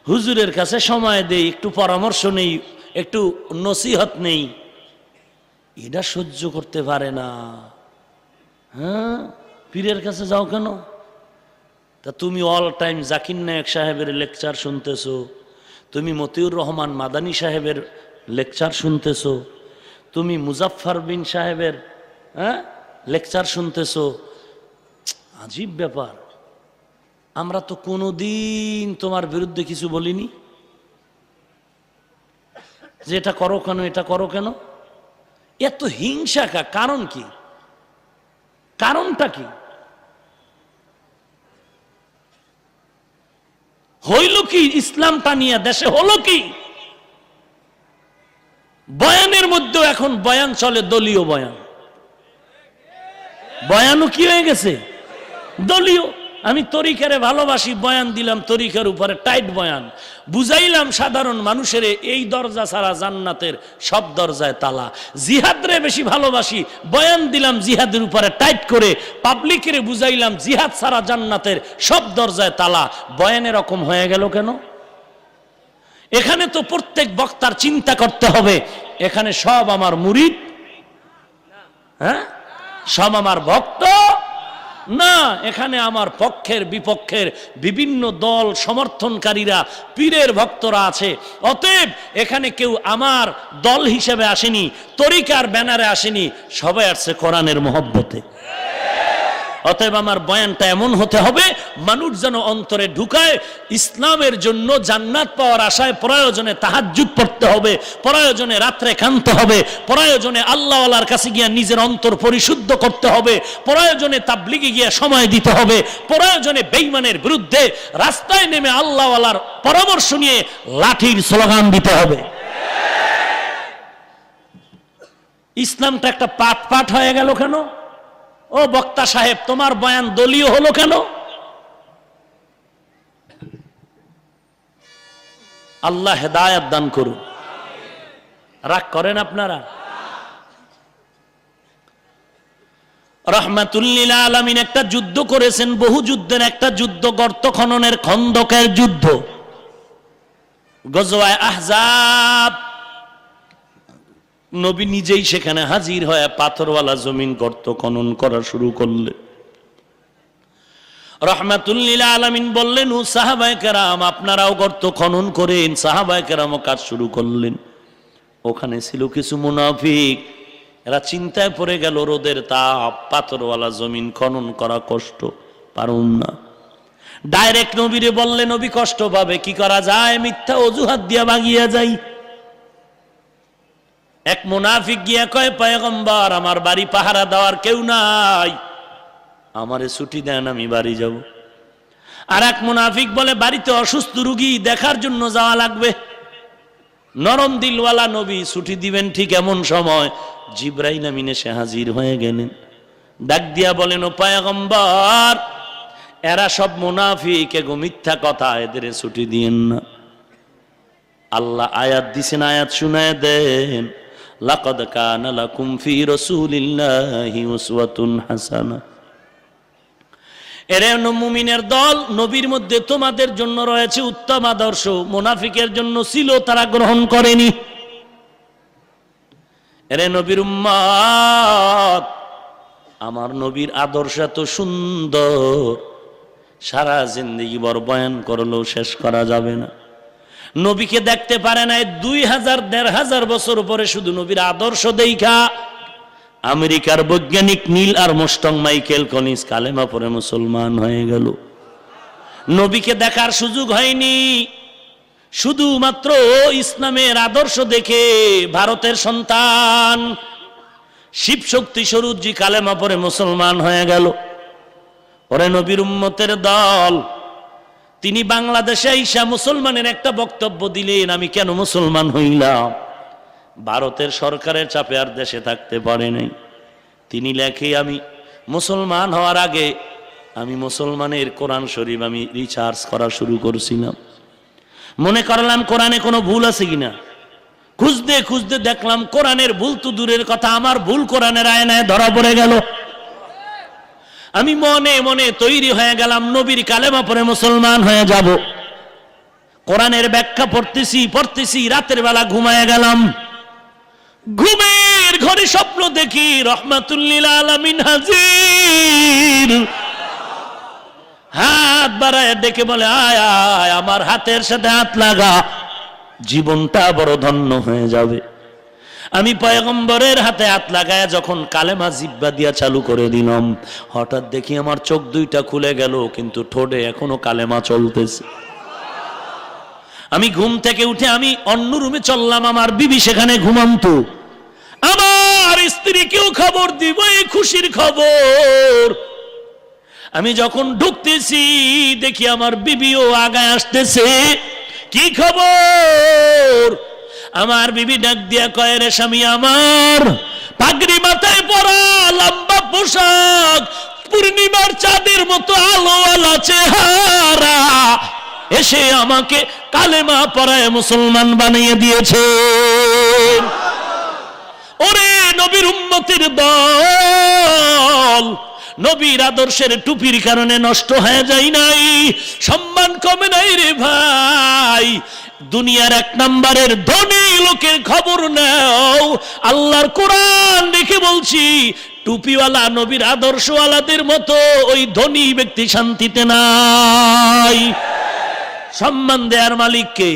হুজুরের কাছে সময় দেই, একটু পরামর্শ নেই, একটু নসিহত নেই। এটা সহ্য করতে পারে না। হ্যাঁ, পীরের কাছে যাও কেন? তা তুমি অল টাইম জাকির নায়েক সাহেবের লেকচার শুনতেছো, তুমি মতিউর রহমান মাদানী সাহেবের লেকচার শুনতেছো, তুমি মুজাফফর বিন সাহেবের লেকচার শুনতেছো। আজীব ব্যাপার। আমরা তো কোনোদিন তোমার বিরুদ্ধে কিছু বলিনি যে এটা করো কেন, এটা করো কেন। এত হিংসা কারণ কি? কারণটা কি? হইল কি? ইসলামটা নিয়ে দেশে হলো কি? বয়ানের মধ্যেও এখন বয়ান চলে দলীয় বয়ান। বয়ানও কি হয়ে গেছে? দলীয়। আমি তরিকারে ভালোবাসি, বয়ান দিলাম তরিকার উপরে টাইট বয়ান, বুঝাইলাম সাধারণ মানুষের এই দরজা ছাড়া জান্নাতের সব দরজায় তালা। জিহাদরে বেশি ভালোবাসি, বয়ান দিলাম জিহাদের উপরে টাইট করে, পাবলিকের বুঝাইলাম জিহাদ ছাড়া জান্নাতের সব দরজায় তালা। বয়ান এরকম হয়ে গেল কেন? এখানে তো প্রত্যেক বক্তার চিন্তা করতে হবে, এখানে সব আমার মুরিদ, হ্যাঁ, সব আমার ভক্ত না, এখানে আমার পক্ষের বিপক্ষের বিভিন্ন দল সমর্থনকারীরা পীরের ভক্তরা আছে। অতএব এখানে কেউ আমার দল হিসেবে আসেনি, তরিকার ব্যানারে আসেনি, সবাই আসছে কোরআনের মহব্বতে। অতএব আমার বয়ানটা এমন হতে হবে মানুষ যেন অন্তরে ঢুকায়, ইসলামের জন্য জান্নাত পাওয়ার আশায় প্রয়োজনে তাহাজ্জুদ পড়তে হবে, প্রয়োজনে রাত্রে কাঁদতে হবে, প্রয়োজনে আল্লাহওয়ালার কাছে গিয়ে নিজের অন্তর পরিশুদ্ধ করতে হবে, প্রয়োজনে তাবলিগে গিয়ে সময় দিতে হবে, প্রয়োজনে বেঈমানের বিরুদ্ধে রাস্তায় নেমে আল্লাহওয়ালার পরামর্শ নিয়ে লাঠির স্লোগান দিতে হবে। ইসলামটা একটা পাট পাট হয়ে গেল কেন? ও বক্তা সাহেব, তোমার বয়ান দলীয় হলো কেন? আল্লাহ হেদায়েত দান করুন। রাগ করেন আপনারা? রাহমাতুল লিল আলামিন একটা যুদ্ধ করেছেন, বহু যুদ্ধের একটা যুদ্ধ, গর্ত খননের খন্দকের যুদ্ধ, গজওয়ায়ে আহজাব। নবী নিজেই সেখানে হাজির হয়ে পাথরওয়ালা জমিন গর্ত খনন করা শুরু করলেন। রাহমাতুল লিল আলামিন বললেন, ও সাহাবায়ে কেরাম আপনারাও গর্ত খনন করেন। সাহাবায়ে কেরামও কাজ শুরু করলেন। ওখানে ছিল কিছু মুনাফিক, এরা চিন্তায় পড়ে গেল, রোদের তাপ, পাথরওয়ালা জমিন খনন করা কষ্ট, পারুম না। ডাইরেক্ট নবীরে বললে, নবী কষ্ট পাবে, কি করা যায়? মিথ্যা অজুহাত দিয়া ভাগিয়া যাই। এক মুনাফিক গিয়া কয়, পয়গম্বর আমার বাড়ি পাহারা দেওয়ার কেউ নাই, আমারে ছুটি দেন, আমি বাড়ি যাব। আর এক মুনাফিক বলে, বাড়িতে অসুস্থ রুগী দেখার জন্য যাওয়া লাগবে। নরম দিলওয়ালা নবী ছুটি দিবেন ঠিক এমন সময় জিবরাইল আমিন এসে হাজির হয়ে গেলেন। ডাক দিয়া বলেন, ও পয়গম্বর এরা সব মুনাফিক, এগো মিথ্যা কথা, এদের ছুটি দিয়েন না। আল্লাহ আয়াত দিছেন, আয়াত শুনায় দেন, লাকাদ কানা লাকুম ফি রাসূলিল্লাহি উসওয়াতুন হাসানাহ। এরে মুমিনের দল, নবীর মধ্যে তোমাদের জন্য রয়েছে উত্তম আদর্শ। মুনাফিকের জন্য ছিল, তারা গ্রহণ করেনি। এরে নবীর উম্মত, আমার নবীর আদর্শ এত সুন্দর, সারা জিন্দেগি বড় বয়ান করলেও শেষ করা যাবে না। নবীকে দেখতে পারে নাই 2000-1500 বছর পরে শুধু নবীর আদর্শ দেখা আমেরিকার বৈজ্ঞানিক নীল আর্মস্ট্রং মাইকেল কলিন্স কালেমা পড়ে মুসলমান হয়ে গেল। নবীকে দেখার সুযোগ হয়নি, শুধুমাত্র ইসলামের আদর্শ দেখে ভারতের সন্তান শিবশক্তি স্বরূপজি কালেমা পড়ে মুসলমান হয়ে গেল। ওরে নবীর উম্মতের দল, তিনি বাংলাদেশে আইসা মুসলমানের একটা বক্তব্য দিলেন, আমি কেন মুসলমান হইলাম? ভারতের সরকারের চাপে আর দেশে থাকতে পারে নাই। তিনি লেখে, আমি মুসলমান হওয়ার আগে আমি মুসলমানের কোরআন শরীফ আমি রিসার্চ করা শুরু করছিলাম। মনে করলাম কোরআনে কোনো ভুল আছে কিনা, খুঁজতে খুঁজতে দেখলাম কোরআনের ভুল তো দূরের কথা, আমার ভুল কোরআনের আয়নায় ধরা পড়ে গেল। আমি মনে মনে তৈরি হয়ে গেলাম, নবীর কালেমা পড়ে মুসলমান হয়ে যাব। কোরআনের ব্যাখ্যা পড়তেছি, রাতের বেলা ঘুমায় গেলাম। ঘুমের ঘরে স্বপ্ন দেখি রাহমাতুল লিল আলামিন হাজির, হাত বাড়ায় ডেকে বলে, আয় আয় আমার হাতের সাথে হাত লাগা, জীবনটা বড় ধন্য হয়ে যাবে। আমি পয়গম্বরের হাতে হাত লাগায় যখন কালেমা জিব্বা দিয়া চালু করে দিলাম, হঠাৎ দেখি আমার চোখ দুইটা খুলে গেল, কিন্তু ঠোঁটে এখনো কালেমা চলতেছে। আমি ঘুম থেকে উঠে আমি অন্য রুমে চললাম, আমার বিবি সেখানে ঘুমান্ত। আমার আমার স্ত্রীকেও খবর দিব এই খুশির খবর। আমি যখন ঢুকতেছি দেখি আমার বিবিও আগায় আসতেছে। কি খবর? আমার বিবি ডাক দিয়া কয়, রে স্বামী আমার, পাগড়ি মাথায় পরা, লম্বা পোশাক, পূর্ণিমার চাঁদের মতো আলোওয়ালা চেহারা, এসে আমাকে কালেমা পড়ায় মুসলমান বানিয়ে দিয়েছে। ওরে নবীর উম্মতের দল, নবীর আদর্শের টুপির কারণে নষ্ট হয়ে যায় নাই, সম্মান কমে নাই রে ভাই। দুনিয়ার এক নম্বরের ধনী লোকের খবর নাও, আল্লাহর কোরআন দেখে বলছি, টুপিওয়ালা নবীর আদর্শওয়ালাদের মতো ওই ধনী ব্যক্তি শান্তিতে নাই। সম্মান দেয়ার মালিক কে?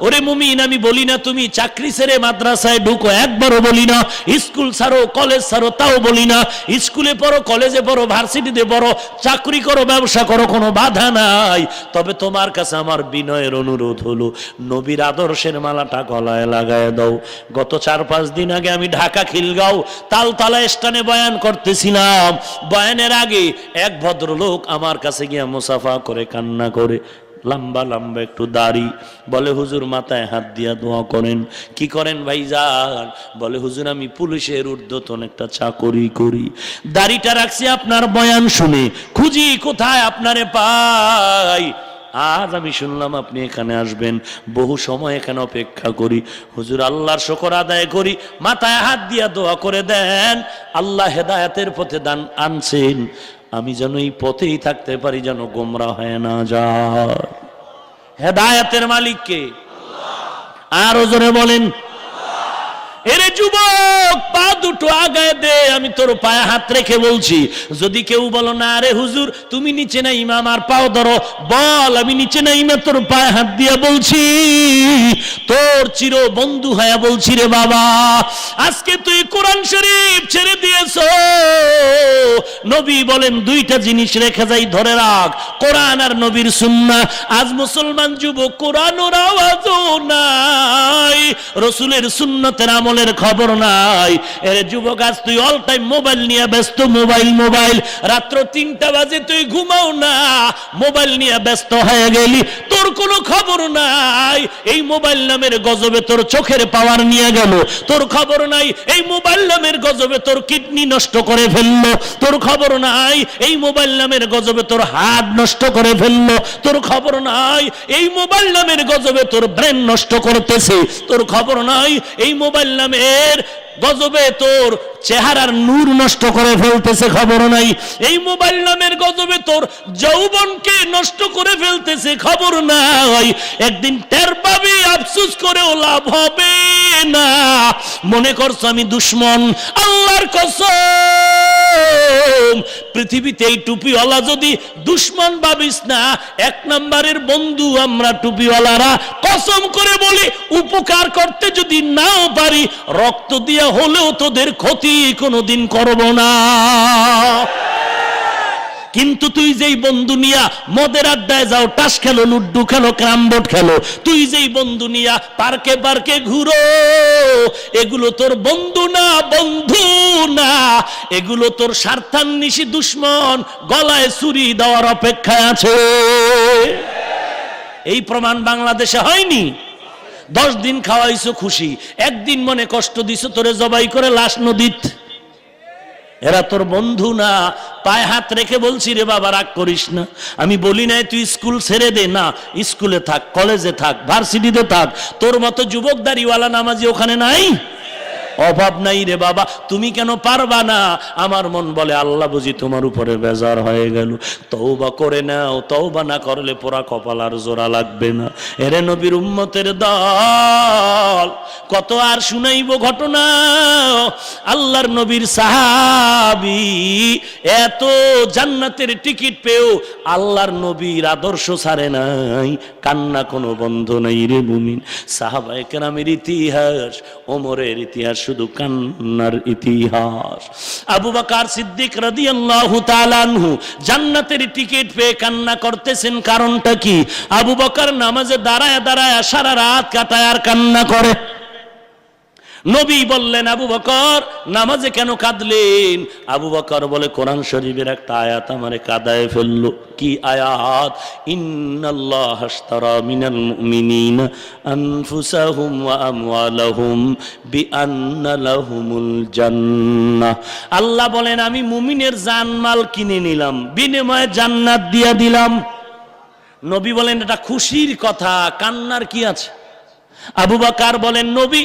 ওরে মুমিন, আমি বলি না তুমি চাকরি ছেড়ে মাদ্রাসায় ঢুকো, একবারও বলি না। স্কুল ছাড়ো, কলেজ ছাড়ো, তাও বলি না। স্কুলে পড়ো, কলেজে পড়ো, ভার্সিটিতে পড়ো, চাকরি করো, ব্যবসা করো, কোনো বাধা নাই। তবে তোমার কাছে আমার বিনয়ের অনুরোধ হলো, নবীর আদর্শের মালাটা গলায় লাগায় দাও। গত 4-5 দিন আগে আমি ঢাকা খিলগাঁও তালতলা স্থানে বয়ান করতেছিলাম। বয়ানের আগে এক ভদ্রলোক আমার কাছে গিয়ে মুসাফা করে কান্না করে, লম্বা লম্বা একটু দাড়ি, বলে হুজুর মাথায় হাত দিয়া দোয়া করেন। কি করেন ভাইজান? বলে হুজুর আমি পুলিশের ঊর্ধ্বতন একটা চাকরি করি, দাড়িটা রাখছি আপনার বয়ান শুনে, খুঁজি কোথায় আপনারে পাই। আজ আমি শুনলাম আপনি এখানে আসবেন, বহু সময় এখানে অপেক্ষা করি। হুজুর আল্লাহর শুকর আদায় করি, মাথায় হাত দিয়া দোয়া করে দেন, আল্লাহ হেদায়েতের পথে দান আনছেন, আমি যেন এই পথেই থাকতে পারি, যেন গোমরা হয়ে না যায়। হেদায়েতের মালিক কে? আরো জোরে বলেন। এরে যুবক, পা দুটো আগায় দে, আমি তোর পায়ে হাত রেখে বলছি। যদি কেউ বলো না আরে হুজুর তুমি নিচে না ইমা, আমার পাও ধরো, বল আমি নিচে না ইমা, তোর পায়ে হাত দিয়া বলছি, তোর চির বন্ধু হয়ে বলছি, রে বাবা আজকে তুই কোরআন শরীফ ছেড়ে দিয়েছ। নবী বলেন দুইটা জিনিস রেখে যাই, ধরে রাখ, কোরআন আর নবীর সুন্নাহ। আজ মুসলমান যুবক কোরআনের আওয়াজও নাই, রসুলের সুন্নতের আমলের খবর নাই। এর যুবক আজ তুই অল টাইম মোবাইল নিয়ে ব্যস্ত, মোবাইল মোবাইল, রাত্র 3টা বাজে তুই ঘুমাও না, মোবাইল নিয়ে ব্যস্ত হয়ে গেলি, তোর কোনো খবর নাই। এই মোবাইল নামের গজবে তোর চোখের পাওয়ার নিয়ে গেল, তোর খবর নাই। এই মোবাইল নামের গজবে তোর কিডনি নষ্ট করে ফেললো, তোর খবর নাই। এই মোবাইল নামের গজবে তোর হাত নষ্ট করে ফেললো, তোর খবর নাই। এই মোবাইল নামের গজবে তোর ব্রেন নষ্ট করতেছে, তোর খবর নাই। এই মোবাইল নামের গজবে তোর চেহারার নূর নষ্ট করে ফেলতেছে, খবর নাই। এই মোবাইল নামের গজবে তোর যৌবনকে নষ্ট করে ফেলতেছে, খবর নাই। একদিন টের পাবি, আফসোস করেও লাভ হবে না। মনে করছো আমি দুশ্মন? আল্লাহর কসম, পৃথিবীতে এই টুপিওয়ালা যদি দুশ্মন ভাবিস না, 1 নম্বরের বন্ধু আমরা টুপিওয়ালারা। কসম করে বলি, উপকার করতে যদি নাও পারি, রক্ত দিয়া হলেও তোদের ক্ষতি কোনোদিন করব না। কিন্তু তুই যেই বন্ধু নিয়া মদের আড্ডায় যাও, টাস খেলো, লুড্ডু খেলো, ক্যারাম বোর্ড খেলো, তুই যেই বন্ধু নিয়া পার্কে পার্কে ঘুরো, এগুলো তোর বন্ধু না, বন্ধু না, এগুলো তোর স্বার্থান্বেষী দুশ্মন, গলায় ছুরি দেওয়ার অপেক্ষায় আছে। এই প্রমাণ বাংলাদেশে হয়নি? 10 দিন খাওয়াইছো খুশি, একদিন মনে কষ্ট দিছো, তোরে জবাই করে লাশ নদীত। এরা তোর বন্ধু না। পায়ে হাত রেখে বলছি, রে বাবা রাগ করিস না। আমি বলি নাই তুই স্কুল ছেড়ে দে, না, স্কুলে থাক, কলেজে থাক, ভার্সিটিতে থাক, তোর মতো যুবক দাড়িওয়ালা নামাজি ওখানে নাই? অভাব নাই রে বাবা, তুমি কেন পারবা না? আমার মন বলে আল্লাহ বুঝি তোমার উপরে বেজার হয়ে গেল। তওবা করে নাও, তওবা না করলে পোড়া কপাল আর জোড়া লাগবে না। এরে নবীর উম্মতের দল, কত আর শুনাইব ঘটনা। আল্লাহর নবীর সাহাবী এত জান্নাতের টিকিট পেও আল্লাহর নবীর আদর্শ ছাড়ে নাই, কান্না কোনো বন্ধ নাই রে মুমিন। সাহাবায়ে কেরামের ইতিহাস, ওমরের ইতিহাস শুধু কান্নার ইতিহাস। আবু বকর সিদ্দিক রাদিয়াল্লাহু তাআলা আনহু জান্নাতের টিকিট পেয়ে কান্না করতেছেন, কারণটা কি? আবু বকর নামাজে দাঁড়ায় দাঁড়ায় সারা রাত কাটায় আর কান্না করে। নবী বললেন, আবু বকর নামাজে কেন কাঁদলেন? আবু বকর বলে, কোরআন শরীফের একটা আয়াত আমারে কাঁদায় ফেললো। কি আয়াত? ইন্নাল্লাহ আশতারা মিনাল মুমিনিনা আনফুসাহুম ওয়া আমওয়ালাহুম বিআন্না লাহুমুল জান্নাহ। আল্লাহ বলেন, আমি মুমিনের জানমাল কিনে নিলাম, বিনিময়ে জান্নাত দিয়ে দিলাম। নবী বলেন, এটা খুশির কথা, কান্নার কি আছে? আবু বকর বলেন, নবী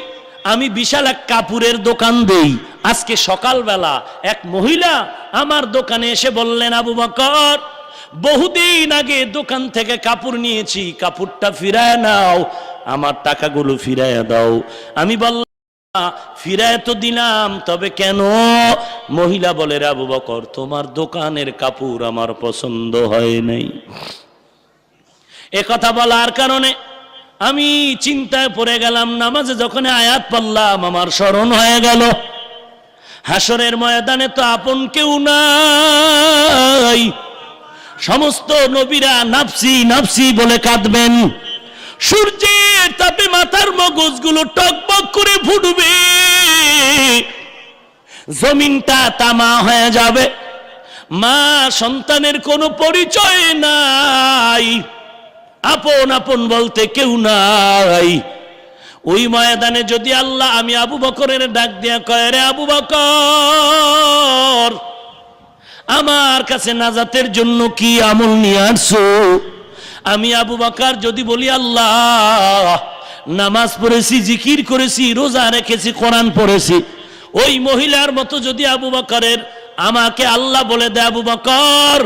আমি বিশাল এক কাপড়ের দোকান দেই। আজকে সকালবেলা এক মহিলা আমার দোকানে এসে বললেন, আবু বকর বহুদিন আগে দোকান থেকে কাপড় নিয়েছি, কাপড়টা ফিরায় নাও, আমার টাকাগুলো ফিরায় দাও। আমি বললাম, ফিরায় তো দিলাম, তবে কেন? মহিলা বলে, আবু বকর তোমার দোকানের কাপড় আমার পছন্দ হয় নাই। এ কথা বলার কারণে আমি চিন্তায় পড়ে গেলাম। নামাজে যখন আয়াত পড়লাম আমার স্মরণ হয়ে গেল, হাসরের ময়দানে তো আপন কেউ নাই, সমস্ত নবীরা নাফসি নাফসি বলে কাঁদবেন। সূর্যের তাপে মাথার মগজগুলো টকবক করে ফুটবে, জমিনটা তামা হয়ে যাবে, মা সন্তানের কোনো পরিচয় নাই, আপন আপন বলতে কেউ নাই। ওই ময়দানে যদি আল্লাহ, আমি আবু বকরের ডাক দিয়া কয়, রে আবু বকর আমার কাছে নাজাতের জন্য কি আমল নিয়ে আসছো? আমি আবু বকর যদি বলি, আল্লাহ নামাজ পড়েছি, জিকির করেছি, রোজা রেখেছি, কোরআন পড়েছি, ওই মহিলার মতো যদি আবু বকরের আমাকে আল্লাহ বলে দে, আবু বকর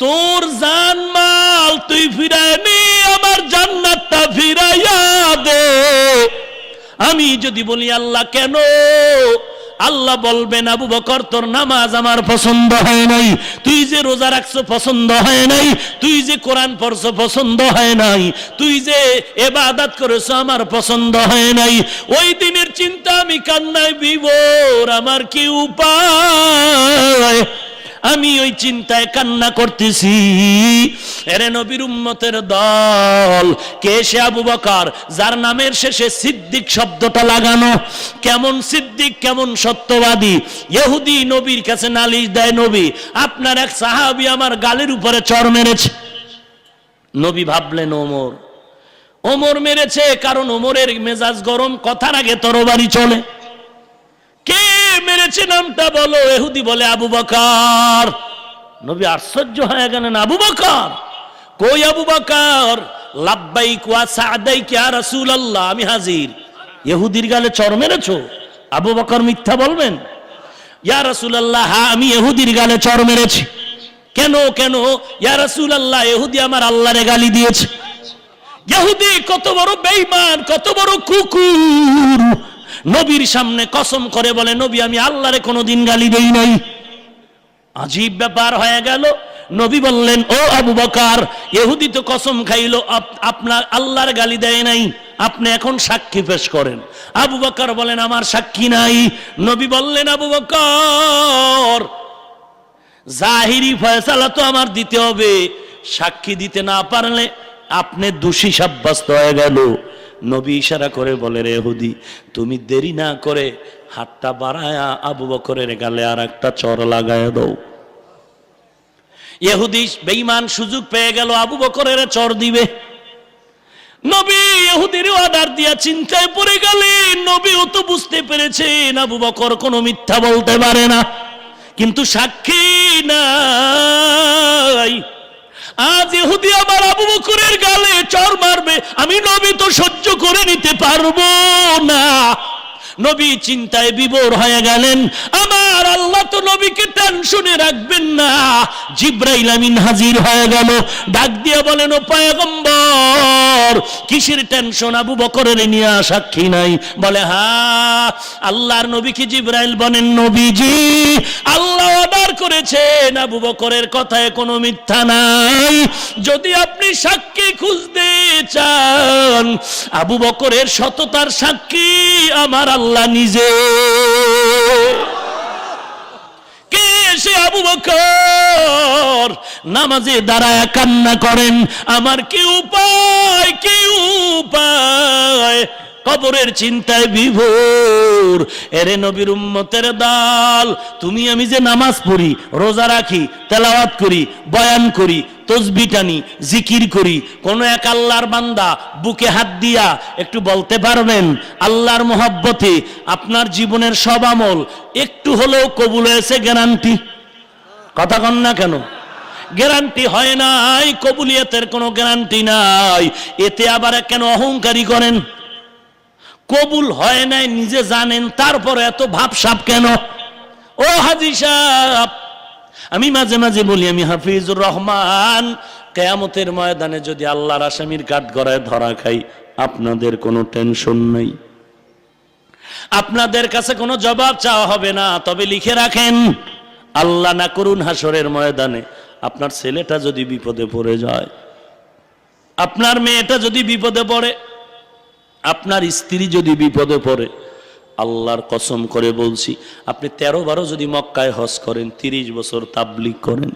তোর জানমাল তুই ফিরায় নি, আমার জান্নাতটা ফিরাইয়া দে। আমি যদি বলি, আল্লাহ কেন? আল্লাহ বলবেন, আবু বকর তোর নামাজ আমার পছন্দ হয় নাই, তুই যে রোজা রাখছো পছন্দ হয় নাই, তুই যে কোরআন পড়ছো পছন্দ হয় নাই, তুই যে ইবাদত করেছো আমার পছন্দ হয় নাই। ওই দিনের চিন্তা আমি কান্নায় বিভোর, আমার কি উপায়? আমি ওই চিন্তায় কান্না করতেছি। এরে নবীর উম্মতের দল, কে সে আবু বকর যার নামের শেষে সিদ্দিক শব্দটা লাগানো? কেমন সিদ্দিক, কেমন সত্যবাদী। ইহুদি নবীর কাছে নালিশ দেয়, নবী আপনার এক সাহাবী আমার গালের উপরে চড় মেরেছে। নবী ভাবলেন ওমর, ওমর মেরেছে, কারণ ওমরের মেজাজ গরম, কথার আগে তরবারি চলে। কে মেরেছে নামটা বলো? ইহুদি বলে, আবু বকর। নবী আশ্চর্য হয়ে গেলেন, আবু বকর? কই আবু বকর? লাব্বাইক ওয়া সাদাইক ইয়া রাসূলুল্লাহ, আমি হাজির। ইহুদির গালে চড় মেরেছো? আবু বকর মিথ্যা বলবেন? ইয়া রাসূলুল্লাহ, হ্যাঁ আমি ইহুদির গালে চড় মেরেছি। কেন কেন? ইয়া রাসূলুল্লাহ ইহুদি আমার আল্লাহরে গালি দিয়েছে। ইহুদি কত বড় বেঈমান, কত বড় কুকুর, নবীর সামনে কসম করে বলে, নবী আমি আল্লাহরে কোনোদিন গালি দেই নাই। আজীব ব্যাপার হয়ে গেল। নবী বললেন, ও আবু বকর, ইহুদি তো কসম খাইলো আপনার আল্লাহর গালি দেয় নাই, আপনি এখন সাক্ষী পেশ করেন। আবু বকর বলেন, আমার সাক্ষী নাই। নবী বললেন, আবু বকর জাহিরি ফয়সালা তো আমার দিতে হবে, সাক্ষী দিতে না পারলে আপনি দোষী সাব্যস্ত হয়ে গেল। নবী ইশারা করে বলে, রে ইহুদি তুমি দেরি না করে হাতটা বাড়ায়া আবু বকরের গালে আর একটা চড় লাগায়া দাও। ইহুদি বেঈমান সুযোগ পেয়ে গেল, আবু বকরের চড় দিবে। নবী ইহুদির অর্ডার দিয়া চিন্তায় পড়ে গেলেন। নবীও তো বুঝতে পেরেছেন আবু বকর কোনো মিথ্যা বলতে পারে না, কিন্তু সাক্ষী নাই। আজ ইহুদি আমার আবু বকরের গালে চড় মারবে, আমি নবী তো সহ্য করে নিতে পারবো না। নবী চিন্তায় বিভোর হয়ে গেলেন। আমার আল্লাহ তো নবীকে টেনশনে রাখবেন না। জিব্রাইল আমিন হাজির হয়ে গেল, ডাক দিয়ে বলেন, ও পয়গম্বর কিসের টেনশন? আবু বকরের নিয়ে সাক্ষী নাই? বলে, হ্যাঁ। আল্লাহর নবীকে জিব্রাইল বলেন, নবীজি আল্লাহ অর্ডার করেছেন আবু বকরের কথায় কোনো মিথ্যা নাই। যদি আপনি সাক্ষী খুঁজতে চান, আবু বকরের সততার সাক্ষী আমার আল্লাহ নিজে। কে সে আবু বকর? নামাজে দাঁড়ায় কান্না করেন, আমার কি উপায়, কি উপায়? কবরের চিন্তায় বিভোর। এরে নবীর উম্মতের দল, তুমি আমি যে নামাজ পড়ি, রোজা রাখি, তেলাওয়াত করি, বয়ান করি, তসবিহ টানি, জিকির করি, কোন এক আল্লাহর বান্দা বুকে হাত দিয়া একটু বলতে পারবেন আল্লাহর মহব্বতে আপনার জীবনের সব আমল একটু হলেও কবুল হয়েছে? গ্যারান্টি? কথা কন না কেন? গ্যারান্টি হয় নাই, কবুলিয়তের কোনো গ্যারান্টি নাই। এতে আবার কেন অহংকারী করেন? কবুল হয় নাই নিজে জানেন, তারপরে এত ভাবসাব কেন? ও হাজী সাহেব, আমি মাঝে মাঝে বলি আমি হাফিজুর রহমান, কিয়ামতের ময়দানে যদি আল্লাহর আসামির কাঠগড়ায় ধরা খাই, আপনাদের কোনো টেনশন নেই, আপনাদের কাছে কোনো জবাব চাওয়া হবে না। তবে লিখে রাখেন, আল্লাহ না করুন হাসরের ময়দানে আপনার ছেলেটা যদি বিপদে পড়ে যায়, আপনার মেয়েটা যদি বিপদে পড়ে, আপনার স্ত্রী যদি বিপদে পড়ে, আল্লাহর কসম করে বলছি, আপনি 13-12 যদি মক্কায় হজ করেন, 30 বছর তাবলীগ করেন,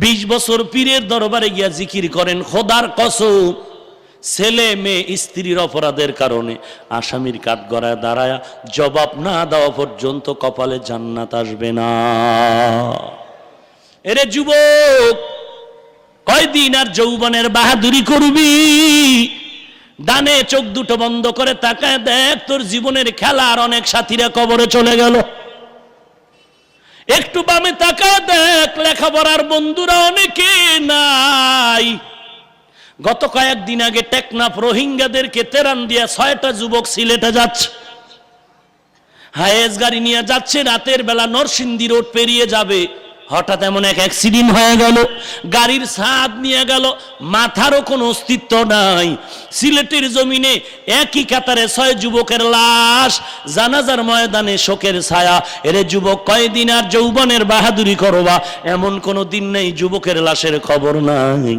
20 বছর পীরের দরবারে গিয়া জিকির করেন, খোদার কসম ছেলে মেয়ে স্ত্রীর অপরাধের কারণে আসামির কাঠগড়ায় দাঁড়ায়া জবাব না দেওয়া পর্যন্ত কপালে জান্নাত আসবে না। এরে যুবক, কয়দিন আর যৌবনের বাহাদুরি করবি? ডানে চোখ দুটো বন্ধ করে তাকায় দেখ, তোর জীবনের খেলার অনেক সাথীরা কবরে চলে গেল। একটু বামে তাকায় দেখ, লেখাপড়ার বন্ধুরা অনেকে নাই। গত কয়েকদিন আগে টেকনাফ রোহিঙ্গাদেরকে তেরান দিয়া 6টা যুবক সিলেটে যাচ্ছে, হায়েস গাড়ি নিয়ে যাচ্ছে, রাতের বেলা নরসিংদী রোড পেরিয়ে যাবে, হঠাৎ এমন এক অ্যাক্সিডেন্ট হয়ে গেল, গাড়ির ছাদ নিয়ে গেল, মাথারও কোনো অস্তিত্ব নাই। সিলেটের জমিনে একই কাতারে 6 যুবকের লাশ, জানাজার ময়দানে শোকের ছায়া। এরে যুবক, কয়দিন আর যৌবনের বাহাদুরি করবা? এমন কোনো দিন নেই যুবকের লাশের খবর নাই।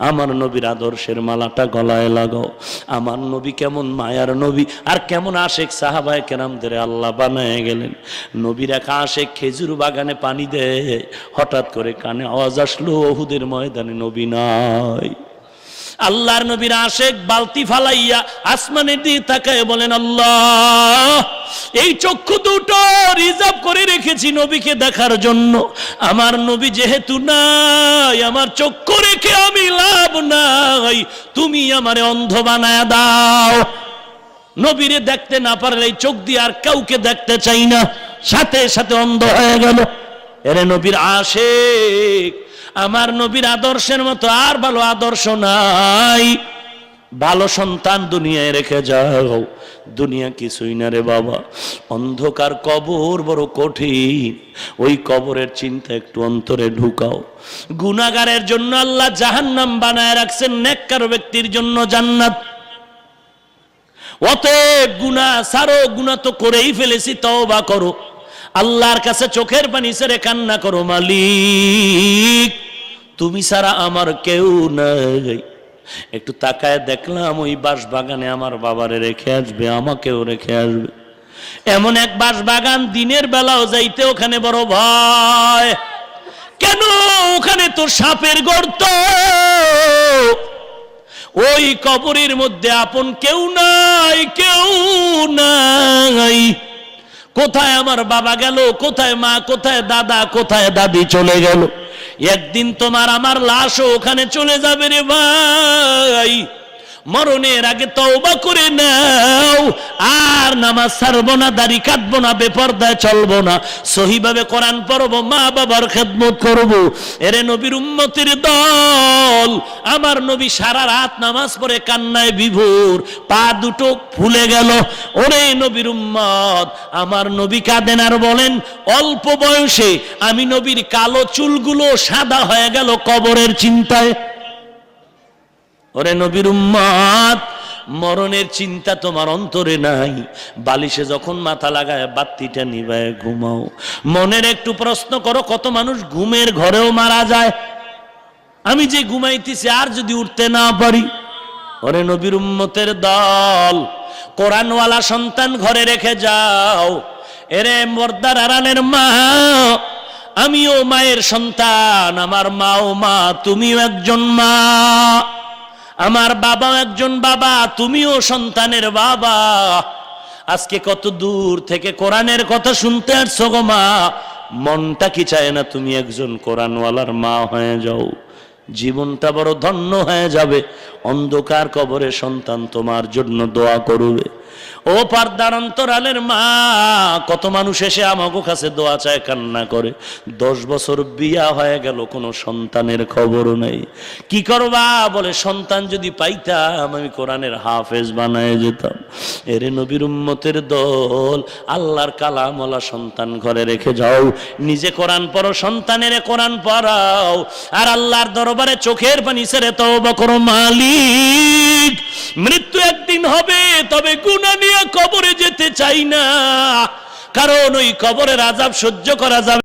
আমার নবীর আদর্শের মালাটা গলায় লাগাও। আমার নবী কেমন মায়ার নবী, আর কেমন আশেক সাহাবায়ে কেরামদের আল্লাহ বানায় গেলেন। নবীর এক আশেক খেজুর বাগানে পানি দেয়, হঠাৎ করে কানে আওয়াজ আসলো উহুদের ময়দানে নবী নাই। আল্লাহর নবীর আশেক বালতি ফালাইয়া আসমানের দিকে তাকায় বলেন, আল্লাহ, এই চক্ষু দুটো রিজার্ভ করে রেখেছি নবীকে দেখার জন্য, আমার নবী যেহেতু নাই, আমার চক্ষু রেখে আমি লাভ নাই, তুমি আমারে অন্ধ বানায় দাও। নবীরে দেখতে না পারলে এই চোখ দিয়ে আর কাউকে দেখতে চাই না, সাথে সাথে অন্ধ হয়ে গেল। এরে নবীর আশেক, আমার নবীর আদর্শের মতো আর ভালো আদর্শ নাই। ভালো সন্তান দুনিয়ায় রেখে যাও, দুনিয়া কিছুই না রে বাবা। অন্ধকার কবর বড় কঠিন, ওই কবরের চিন্তা একটু অন্তরে ঢুকাও। গুনাহগারের জন্য আল্লাহ জাহান্নাম বানায় রাখছেন, নেককার ব্যক্তির জন্য জান্নাত। অতএব গুনাহ ছাড়ো, গুনাহ তো করেই ফেলেছি, তওবা করো, আল্লাহর কাছে চোখের পানি ছেড়ে কান্না করো, মালিক তুমি ছাড়া আমার কেউ নাই। একটু তাকায় দেখলাম ওই বাঁশ বাগানে আমার বাবারে রেখে আসবে, আমাকেও রেখে আসবে। এমন এক বাঁশ বাগান, দিনের বেলাও যাইতে ওখানে বড় ভয়। কেন? ওখানে তো সাপের গর্ত। ওই কবরের মধ্যে আপন কেউ নাই, কেউ নাই। কোথায় আমার বাবা গেল, কোথায় মা, কোথায় দাদা, কোথায় দাদি চলে গেল? একদিন তোমার আমার লাশও ওখানে চলে যাবে রে ভাই। মরণের আগে তওবা করে নাও, আর নামাজ ছাড়বো না, দাড়ি কাটবো না, বেপরদায় চলবো না, সহিভাবে কোরআন পড়বো, মা বাবার খেদমত করবো। এরে নবীর উম্মতের দল, আমার নবী সারা রাত নামাজ পড়ে কান্নায় বিভোর, পা দুটো ফুলে গেল। ওরে নবীর উম্মত, আমার নবী কাঁদেন আর বলেন, অল্প বয়সে আমি নবীর কালো চুলগুলো সাদা হয়ে গেল কবরের চিন্তায়। ওরে নবীর উম্মত, মরণের চিন্তা তোমার অন্তরে নাই। বালিশে যখন মাথা লাগায় বাতিটা নিভায় ঘুমাও। মনের একটু প্রশ্ন করো, কত মানুষ ঘুমের ঘরেও মারা যায়। আমি যে ঘুমাইতেছি আর যদি উঠতে না পারি। ওরে নবীর উম্মতের দল, কোরআনওয়ালা সন্তান ঘরে রেখে যাও। এরে মর্দার আরানের মা, আমিও মায়ের সন্তান, আমার মাও মা, তুমিও একজন মা। আমার বাবা একজন বাবা, তুমিও সন্তানের বাবা। আজকে কত দূর থেকে কোরআনের কথা শুনতে আসছো গো মা, মনটা কি চায় না তুমি একজন কোরআনওয়ালার মা হয়ে যাও? জীবনটা বড় ধন্য হয়ে যাবে। অন্ধকার কবরে সন্তান তোমার জন্য দোয়া করবে। ও পর্দার অন্তরালের মা, কত মানুষ এসে আমাকে কাছে দোয়া চায়, কান্না করে। 10 বছর বিয়া হয়ে গেল, কোনো সন্তানের খবরও নেই। কি করবা? বলে সন্তান যদি পাইতাম আমি কোরআনের হাফেজ বানায় যেতাম। এরে নবীর উম্মতের দল, আল্লাহর কালামওয়ালা সন্তান ঘরে রেখে যাও, নিজে কোরআন পড়ো, সন্তানের কোরআন পড়াও, আর আল্লাহর দরবারে চোখের পানি ছেড়ে তওবা করো। মালিক, মৃত্যু একদিন হবে, তবে গুনাহ নিয়ে কবরে যেতে চাই না, কারণ ওই কবরের আযাব সহ্য করা যাবে